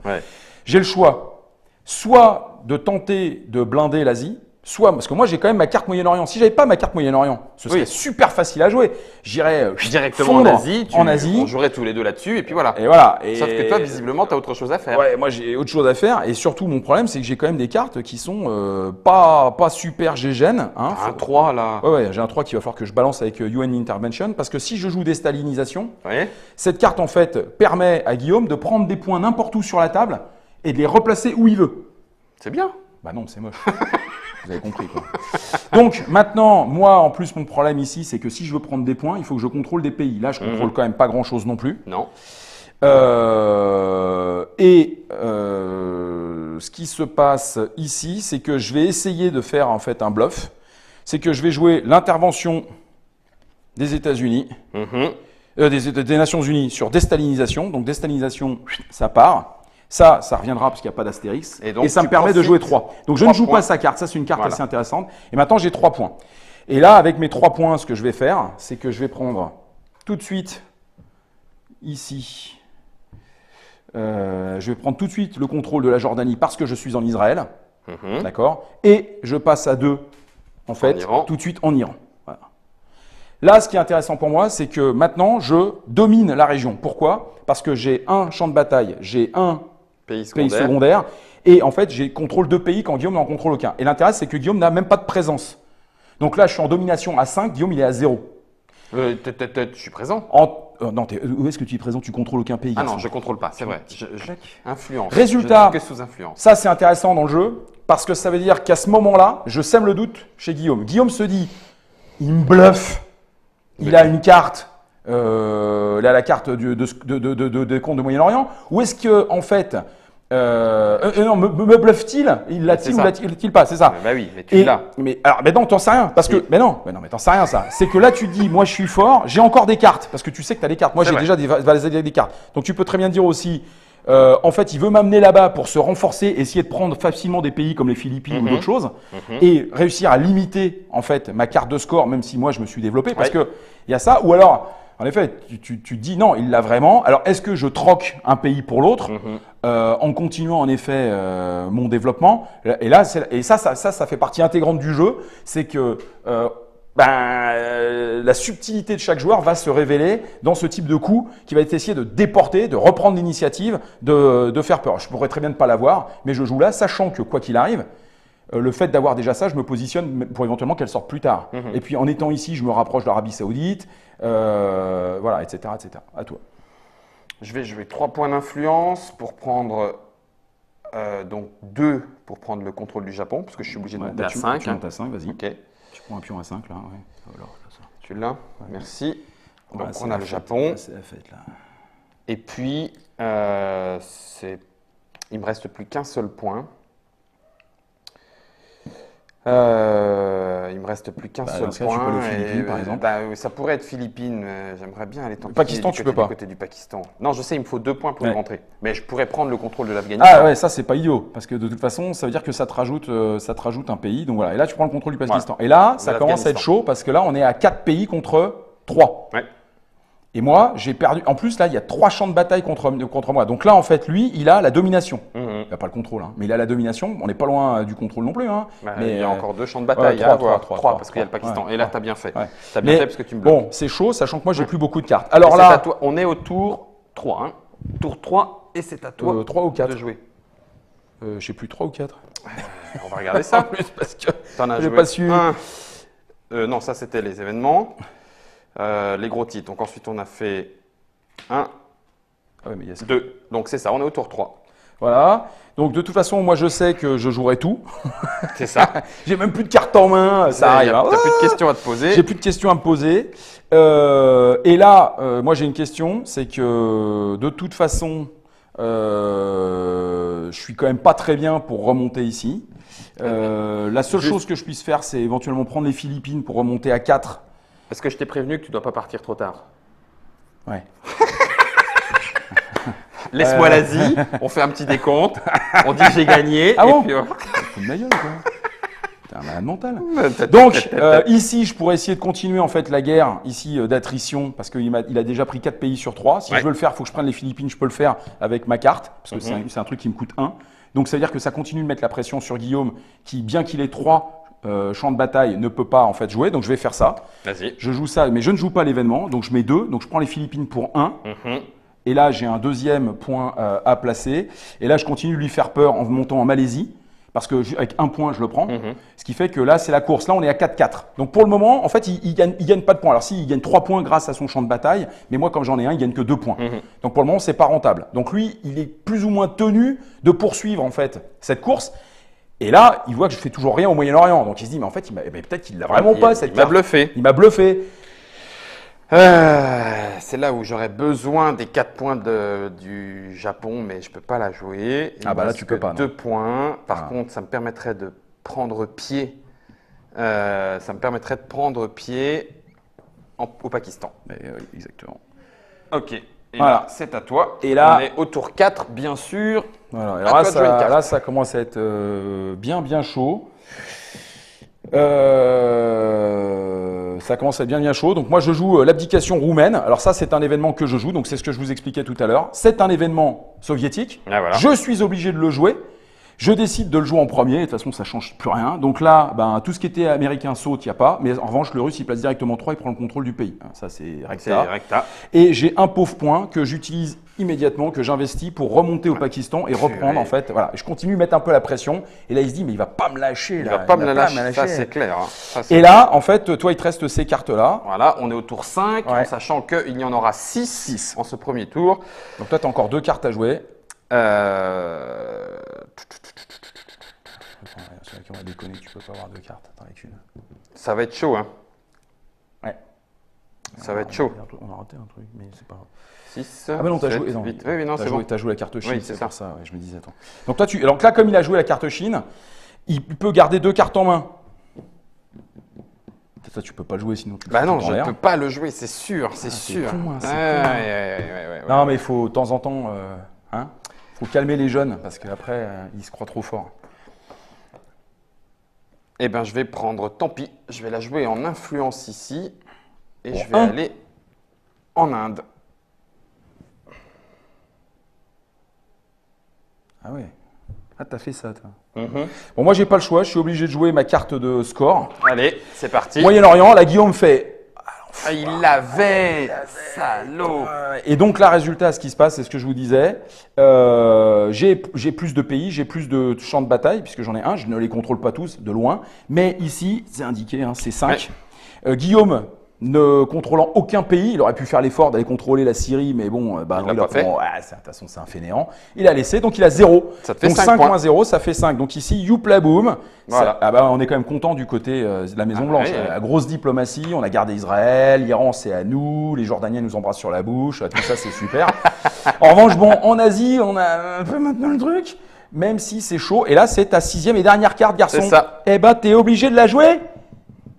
J'ai le choix. Soit de tenter de blinder l'Asie, soit, parce que moi j'ai quand même ma carte Moyen-Orient. Si j'avais pas ma carte Moyen-Orient, ce serait super facile à jouer. J'irais directement en Asie. On jouerait tous les deux là-dessus et puis voilà. Et voilà. Sauf que toi, visiblement, tu as autre chose à faire. Ouais, moi j'ai autre chose à faire. Et surtout, mon problème, c'est que j'ai quand même des cartes qui sont pas super gégènes. Hein. Un 3 là. Ouais, j'ai un 3 qu'il va falloir que je balance avec UN Intervention. Parce que si je joue déstalinisation, cette carte en fait permet à Guillaume de prendre des points n'importe où sur la table et de les replacer où il veut. C'est bien. Bah non, c'est moche. Vous avez compris quoi. Donc maintenant, moi en plus mon problème ici, c'est que si je veux prendre des points, il faut que je contrôle des pays. Là, je contrôle quand même pas grand chose non plus. Non. Ce qui se passe ici, c'est que je vais essayer de faire en fait un bluff. C'est que je vais jouer l'intervention des États-Unis, des Nations Unies sur déstalinisation. Donc déstalinisation, ça part. Ça reviendra parce qu'il n'y a pas d'astérix. Et ça me permet de jouer 3. Donc je ne joue pas sa carte. Ça, c'est une carte assez intéressante. Et maintenant, j'ai 3 points. Et là, avec mes 3 points, ce que je vais faire, c'est que je vais prendre tout de suite ici. Je vais prendre tout de suite le contrôle de la Jordanie parce que je suis en Israël. D'accord. Et je passe à 2, en fait, tout de suite en Iran. Voilà. Là, ce qui est intéressant pour moi, c'est que maintenant, je domine la région. Pourquoi? Parce que j'ai un champ de bataille, j'ai un pays secondaire. Et en fait, j'ai contrôle 2 pays quand Guillaume n'en contrôle aucun. Et l'intérêt, c'est que Guillaume n'a même pas de présence. Donc là, je suis en domination à 5, Guillaume, il est à 0. Je suis présent. Non, où est-ce que tu es présent? Tu contrôles aucun pays. Ah non, je ne contrôle pas, c'est vrai. Influence. Résultat, que sous influence. Ça c'est intéressant dans le jeu, parce que ça veut dire qu'à ce moment-là, je sème le doute chez Guillaume. Guillaume se dit, il me bluffe, il a une carte. Il a la carte des comptes de Moyen-Orient. Ou est-ce que en fait, non, me bluffe-t-il? Il l'a-t-il ou l'a-t-il pas? C'est ça. Bah oui, mais tu l'as. Mais non, t'en sais rien. Parce que, mais non, mais t'en sais rien ça. C'est que là, tu dis, moi, je suis fort, j'ai encore des cartes, parce que tu sais que tu as des cartes. Moi, j'ai déjà des cartes. Donc, tu peux très bien dire aussi, en fait, il veut m'amener là-bas pour se renforcer, essayer de prendre facilement des pays comme les Philippines ou d'autres choses, et réussir à limiter en fait ma carte de score, même si moi, je me suis développé, parce que il y a ça. Ou alors. En effet, tu dis non, il l'a vraiment. Alors, est-ce que je troque un pays pour l'autre en continuant en effet mon développement? Et là, ça fait partie intégrante du jeu. C'est que la subtilité de chaque joueur va se révéler dans ce type de coup qui va être essayer de déporter, de reprendre l'initiative, de faire peur. Je pourrais très bien ne pas l'avoir, mais je joue là, sachant que quoi qu'il arrive, le fait d'avoir déjà ça, je me positionne pour éventuellement qu'elle sorte plus tard. Et puis en étant ici, je me rapproche de l'Arabie Saoudite, voilà, etc., etc. À toi. Je vais jouer 3 points d'influence pour prendre donc 2 pour prendre le contrôle du Japon, parce que je suis obligé de monter à 5. Tu montes à 5, vas-y. Okay. Tu prends un pion à 5 là. Ouais. Alors, là ça. Tu l'as, merci. Donc ouais, on a le Japon. C'est la fête là. Et puis, Il me reste plus qu'un seul point. Il me reste plus qu'un seul dans ce cas, point. tu peux aller aux Philippines, par exemple. Ça pourrait être Philippines. J'aimerais bien aller tenter Pakistan, du tu côté- peux pas. du côté du Pakistan. Non, je sais, il me faut 2 points pour y Ouais. rentrer. Mais je pourrais prendre le contrôle de l'Afghanistan. Ah ouais, ça c'est pas idiot, parce que de toute façon, ça veut dire que ça te rajoute un pays. Donc voilà, et là tu prends le contrôle du Pakistan. Et là, ça commence à être chaud, parce que là on est à 4 pays contre 3. Ouais. Et moi, j'ai perdu. En plus, là, il y a 3 champs de bataille contre moi. Donc là, en fait, lui, il a la domination. Mhm. Il n'a pas le contrôle, hein, mais il a la domination. On n'est pas loin du contrôle non plus. Hein. Bah, Mais il y a encore 2 champs de bataille ouais, à trois, avoir. trois, 3 trois, parce qu'il y a le Pakistan. ouais, Et là, ouais. tu as bien fait. Ouais. Tu as bien Mais fait parce que tu me bloques. bon, c'est chaud, sachant que moi, j'ai plus beaucoup de cartes. Alors Et c'est à là, toi. On est au tour 3. Hein. Tour 3 et c'est à toi 3 ou 4. de jouer. Je sais plus, 3 ou 4. On va regarder ça. parce que T'en as j'ai joué pas su. un. Non, ça c'était les événements. Les gros titres. Donc ensuite on a fait 1, Ah ouais, mais il y a ça. 2. Donc c'est ça, on est au tour 3. Voilà. Donc de toute façon, moi je sais que je jouerai tout. C'est ça. J'ai même plus de cartes en main, ça arrive. Hein. T'as plus de questions à te poser. J'ai plus de questions à me poser. Et là, moi j'ai une question, c'est que de toute façon, je suis quand même pas très bien pour remonter ici. La seule chose que je puisse faire, c'est éventuellement prendre les Philippines pour remonter à 4. Est-ce que je t'ai prévenu que tu dois pas partir trop tard? Ouais. Laisse-moi l'Asie, on fait un petit décompte, on dit j'ai gagné. Ah et bon puis, Faut de ma gueule, quoi. T'es un malade mental. Donc, Donc ici, je pourrais essayer de continuer en fait la guerre ici d'attrition parce qu'il a déjà pris 4 pays sur 3. Si Ouais. je veux le faire, il faut que je prenne les Philippines. Je peux le faire avec ma carte parce que c'est un truc qui me coûte 1. Donc ça veut dire que ça continue de mettre la pression sur Guillaume qui, bien qu'il ait 3 champs de bataille, ne peut pas en fait jouer. Donc je vais faire ça. vas-y. Je joue ça, mais je ne joue pas l'événement. Donc je mets 2. Donc je prends les Philippines pour 1. Et là, j'ai un deuxième point à placer. Et là, je continue de lui faire peur en montant en Malaisie. Parce que avec 1 point, je le prends. Ce qui fait que là, c'est la course. Là, on est à 4-4. Donc pour le moment, en fait, il gagne pas de points. Alors si, il gagne 3 points grâce à son champ de bataille. Mais moi, comme j'en ai un, il gagne que 2 points. Donc pour le moment, c'est pas rentable. Donc lui, il est plus ou moins tenu de poursuivre en fait cette course. Et là, il voit que je fais toujours rien au Moyen-Orient. Donc il se dit, mais en fait, peut-être qu'il l'a vraiment pas cette Il m'a carte. bluffé. Il m'a bluffé. C'est là où j'aurais besoin des 4 points du Japon, mais je peux pas la jouer. Il Ah me bah là, reste tu peux que pas, non. 2 points. Par Ah. contre, ça me permettrait de prendre pied. Au Pakistan. Mais, oui, exactement. Ok. Et Voilà. là, c'est à toi. Et là- on est au tour 4, bien sûr. Voilà. À Alors toi de jouer une carte. là, ça commence à être bien chaud. Ça commence à être bien chaud. Donc moi, je joue l'abdication roumaine. Alors ça, c'est un événement que je joue. Donc c'est ce que je vous expliquais tout à l'heure. C'est un événement soviétique. Ah, voilà. Je suis obligé de le jouer. Je décide de le jouer en premier. De toute façon, ça change plus rien. Donc là, tout ce qui était américain saute, il n'y a pas. Mais en revanche, le russe, il place directement 3, il prend le contrôle du pays. Ça, c'est C'est recta. recta. Et j'ai un pauvre point que j'utilise immédiatement, que j'investis pour remonter au Pakistan et reprendre en fait. Voilà. Je continue de mettre un peu la pression. Et là, il se dit, mais il va pas me lâcher. Il là. va pas me va la lâcher. Ça, c'est clair. Hein. Ça, c'est- Et là, en fait, toi, il te reste ces cartes-là. Voilà, on est au tour 5, Ouais. en sachant qu'il y en aura 6 en ce premier tour. Donc toi, tu as encore 2 cartes à jouer. C'est vrai qu'on va déconner, tu peux pas avoir 2 cartes. Attends, avec une. Ça va être chaud, hein. Ouais. Ça va être chaud. On a raté un truc, mais c'est pas grave. 6, Ah, mais non, t'as 7, joué. Non, 8. Oui, non, t'as c'est joué, bon. t'as joué la carte Chine, Oui, c'est c'est ça. pour ça. Ouais, je me disais, attends. Donc là, comme il a joué la carte Chine, il peut garder 2 cartes en main. Ça, tu peux pas le jouer sinon tu le Bah fous non, tout en je ne l'air. peux pas le jouer, c'est sûr, c'est c'est sûr. con, hein, c'est Ouais, con. ouais. Non, mais il faut de temps en temps, faut calmer les jeunes parce qu'après, ils se croient trop forts. Eh ben, je vais prendre, tant pis, je vais la jouer en influence ici et Pour je vais un. aller en Inde. Ah ouais. Ah, t'as fait ça, toi. Mhm. Bon, moi, j'ai pas le choix. Je suis obligé de jouer ma carte de score. Allez, c'est parti. Moyen-Orient, la Guillaume fait. Ah, il l'avait, salaud. Et donc là, résultat, ce qui se passe, c'est ce que je vous disais. J'ai plus de pays, j'ai plus de champs de bataille, puisque j'en ai un. Je ne les contrôle pas tous, de loin. Mais ici, c'est indiqué, c'est 5. Guillaume, ne contrôlant aucun pays, il aurait pu faire l'effort d'aller contrôler la Syrie, mais bon, Il l'a pas fait. de toute façon, c'est un fainéant. Il a laissé, donc il a 0. Ça te fait donc 5 points. 5.0, ça fait 5. Donc ici, youpla boum. Voilà. On est quand même content du côté de la Maison Blanche. ouais. La grosse diplomatie, on a gardé Israël, l'Iran c'est à nous, les Jordaniens nous embrassent sur la bouche, tout ça c'est super. En revanche, bon, en Asie, on a un peu maintenant le truc, même si c'est chaud. Et là, c'est ta 6e et dernière carte, garçon. C'est ça. Eh ben, t'es obligé de la jouer,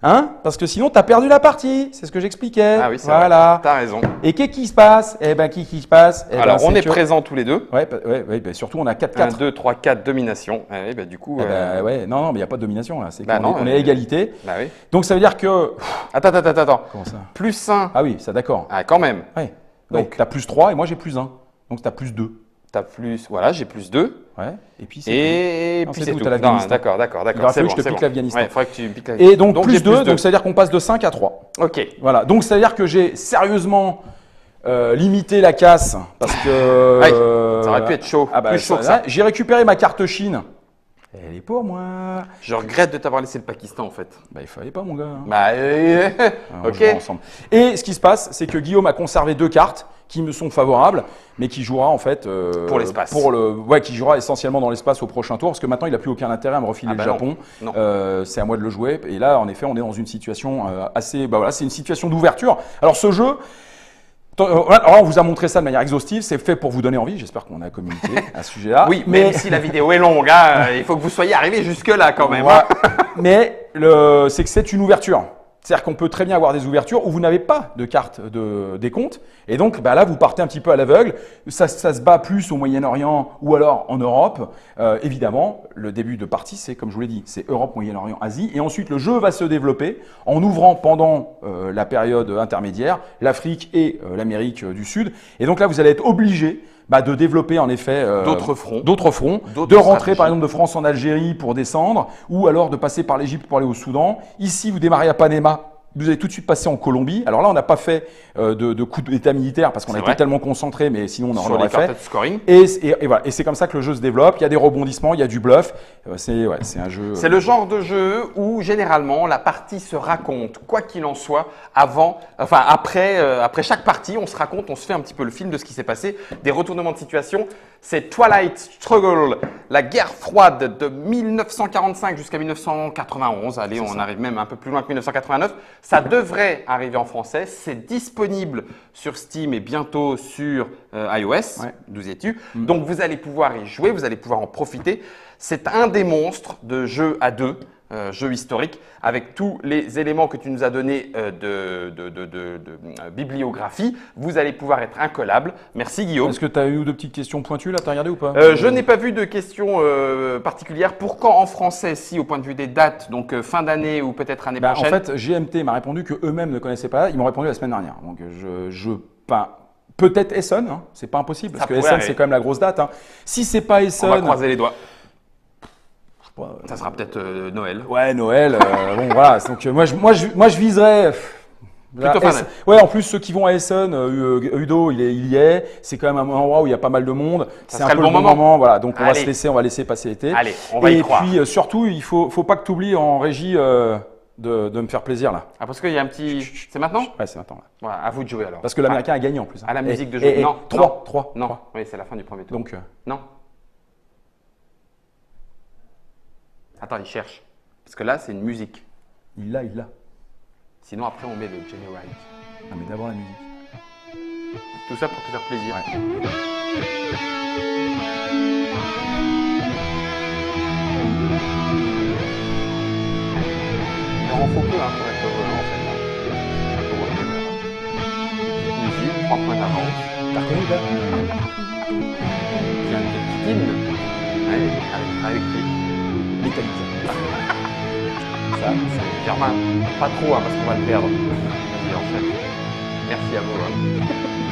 hein? Parce que sinon, t'as perdu la partie. C'est ce que j'expliquais. Ah oui, c'est voilà. vrai. T'as raison. Et qu'est-ce qui se passe? Eh ben, qui se passe? Eh Alors, ben, on est que... présents tous les deux. Ouais, ben, surtout, on a 4-4. 1, 2, 3, 4, domination. Eh ben, du coup. Eh ben, ouais, non, mais il n'y a pas de domination là. C'est Bah qu'on non, on est à égalité. Bah oui. Donc, ça veut dire que. Attends. Comment ça? Plus 1. Ah oui, ça, d'accord. Ah, quand même. Ouais. Donc- Donc, tu as plus 3 et moi, j'ai plus 1. Donc, tu as plus 2. T'as plus. Voilà, j'ai plus 2. Ouais. Et puis, c'est Et Non, puis c'est c'est tout, tout. t'as Non, l'Afghanistan. d'accord. Il aura C'est fallu bon, que je te c'est pique bon. l'Afghanistan. Ouais, faudrait que tu piques l'Afghanistan. Et donc, plus j'ai 2, donc ça veut dire qu'on passe de 5 à 3. Ok. Voilà, donc ça veut dire que j'ai sérieusement limité la casse parce que. Aïe, ça aurait pu être chaud. Ah bah, Plus chaud que ça. J'ai récupéré ma carte Chine. Elle est pour moi. Je regrette de t'avoir laissé le Pakistan en fait. Bah, il fallait pas, mon gars. Hein. Bah, Alors, on ok. jouera ensemble. Et ce qui se passe, c'est que Guillaume a conservé 2 cartes qui me sont favorables, mais qui jouera en fait Pour l'espace. Ouais, qui jouera essentiellement dans l'espace au prochain tour, parce que maintenant il n'a plus aucun intérêt à me refiler Ah bah le Japon. non. C'est à moi de le jouer. Et là, en effet, on est dans une situation assez. Bah voilà, c'est une situation d'ouverture. Alors ce jeu. Alors, on vous a montré ça de manière exhaustive, c'est fait pour vous donner envie, j'espère qu'on a communiqué à ce sujet-là. Oui, même si la vidéo est longue, hein, il faut que vous soyez arrivé jusque-là quand même. Ouais. Mais c'est que c'est une ouverture. C'est-à-dire qu'on peut très bien avoir des ouvertures où vous n'avez pas de carte de décompte. Et donc bah là, vous partez un petit peu à l'aveugle. Ça se bat plus au Moyen-Orient ou alors en Europe. Évidemment, le début de partie, c'est comme je vous l'ai dit, c'est Europe, Moyen-Orient, Asie. Et ensuite, le jeu va se développer en ouvrant pendant la période intermédiaire l'Afrique et l'Amérique du Sud. Et donc là, vous allez être obligé de développer en effet D'autres fronts. de rentrer par exemple de France en Algérie pour descendre, ou alors de passer par l'Égypte pour aller au Soudan. Ici, vous démarrez à Panama. Vous allez tout de suite passer en Colombie. Alors là, on n'a pas fait de coup d'état militaire parce qu'on a été tellement concentré, mais sinon on en Sur aurait les cartes fait. de scoring. Et voilà. Et c'est comme ça que le jeu se développe. Il y a des rebondissements, il y a du bluff. C'est un jeu. C'est le genre de jeu où généralement la partie se raconte, quoi qu'il en soit, après chaque partie, on se raconte, on se fait un petit peu le film de ce qui s'est passé, des retournements de situation. C'est Twilight Struggle, la guerre froide de 1945 jusqu'à 1991. Allez, on arrive même un peu plus loin que 1989. Ça devrait arriver en français. C'est disponible sur Steam et bientôt sur iOS. Ouais. D'où es-tu? Donc vous allez pouvoir y jouer, vous allez pouvoir en profiter. C'est un des monstres de jeu à deux, jeu historique, avec tous les éléments que tu nous as donnés de bibliographie. Vous allez pouvoir être incollable. Merci Guillaume. Est-ce que tu as eu 2 petites questions pointues là? Tu as regardé ou pas? Je n'ai pas vu de questions particulières. Pour quand en français, si au point de vue des dates, donc fin d'année ou peut-être année En prochaine? fait, GMT m'a répondu que eux-mêmes ne connaissaient pas. Ils m'ont répondu la semaine dernière. Donc peut-être Essen, hein, c'est pas impossible parce Ça que pourrait Essen arriver. c'est quand même la grosse date. Hein. Si c'est pas Essen, On va croiser les doigts. je sais pas, Ça sera peut-être Noël. ouais, Noël. Bon voilà. Donc moi je viserais. Plutôt fin d'année. Ouais, en plus ceux qui vont à Essen, Udo, il y est. C'est quand même un endroit où il y a pas mal de monde. C'est serait un peu le bon moment. Voilà. Donc on Allez. va laisser passer l'été. Allez, on va y croire. Et puis surtout, il faut pas que tu oublies en régie de me faire plaisir là. Ah, parce qu'il y a un petit. C'est maintenant? Ouais, c'est maintenant là. Voilà, à vous de jouer alors. Parce que l'Américain a gagné en plus. Hein. à la musique de Et- jeu. Non, 3. Non, oui, c'est la fin du premier tour. Donc Non. Attends, il cherche. Parce que là, c'est une musique. il l'a. Sinon, après, on met le generate. Ah mais d'abord la musique. Tout ça pour te faire plaisir. Il en faut peu hein, pour être heureux en fait. Musique, 3 points d'avance. T'as reconnu là? Il y a un petit hymne. Ouais, avec qui? Métallica. Ça, Germain, pas trop hein, parce qu'on va le perdre. Vas-y, enchaîne. Merci à vous. Hein.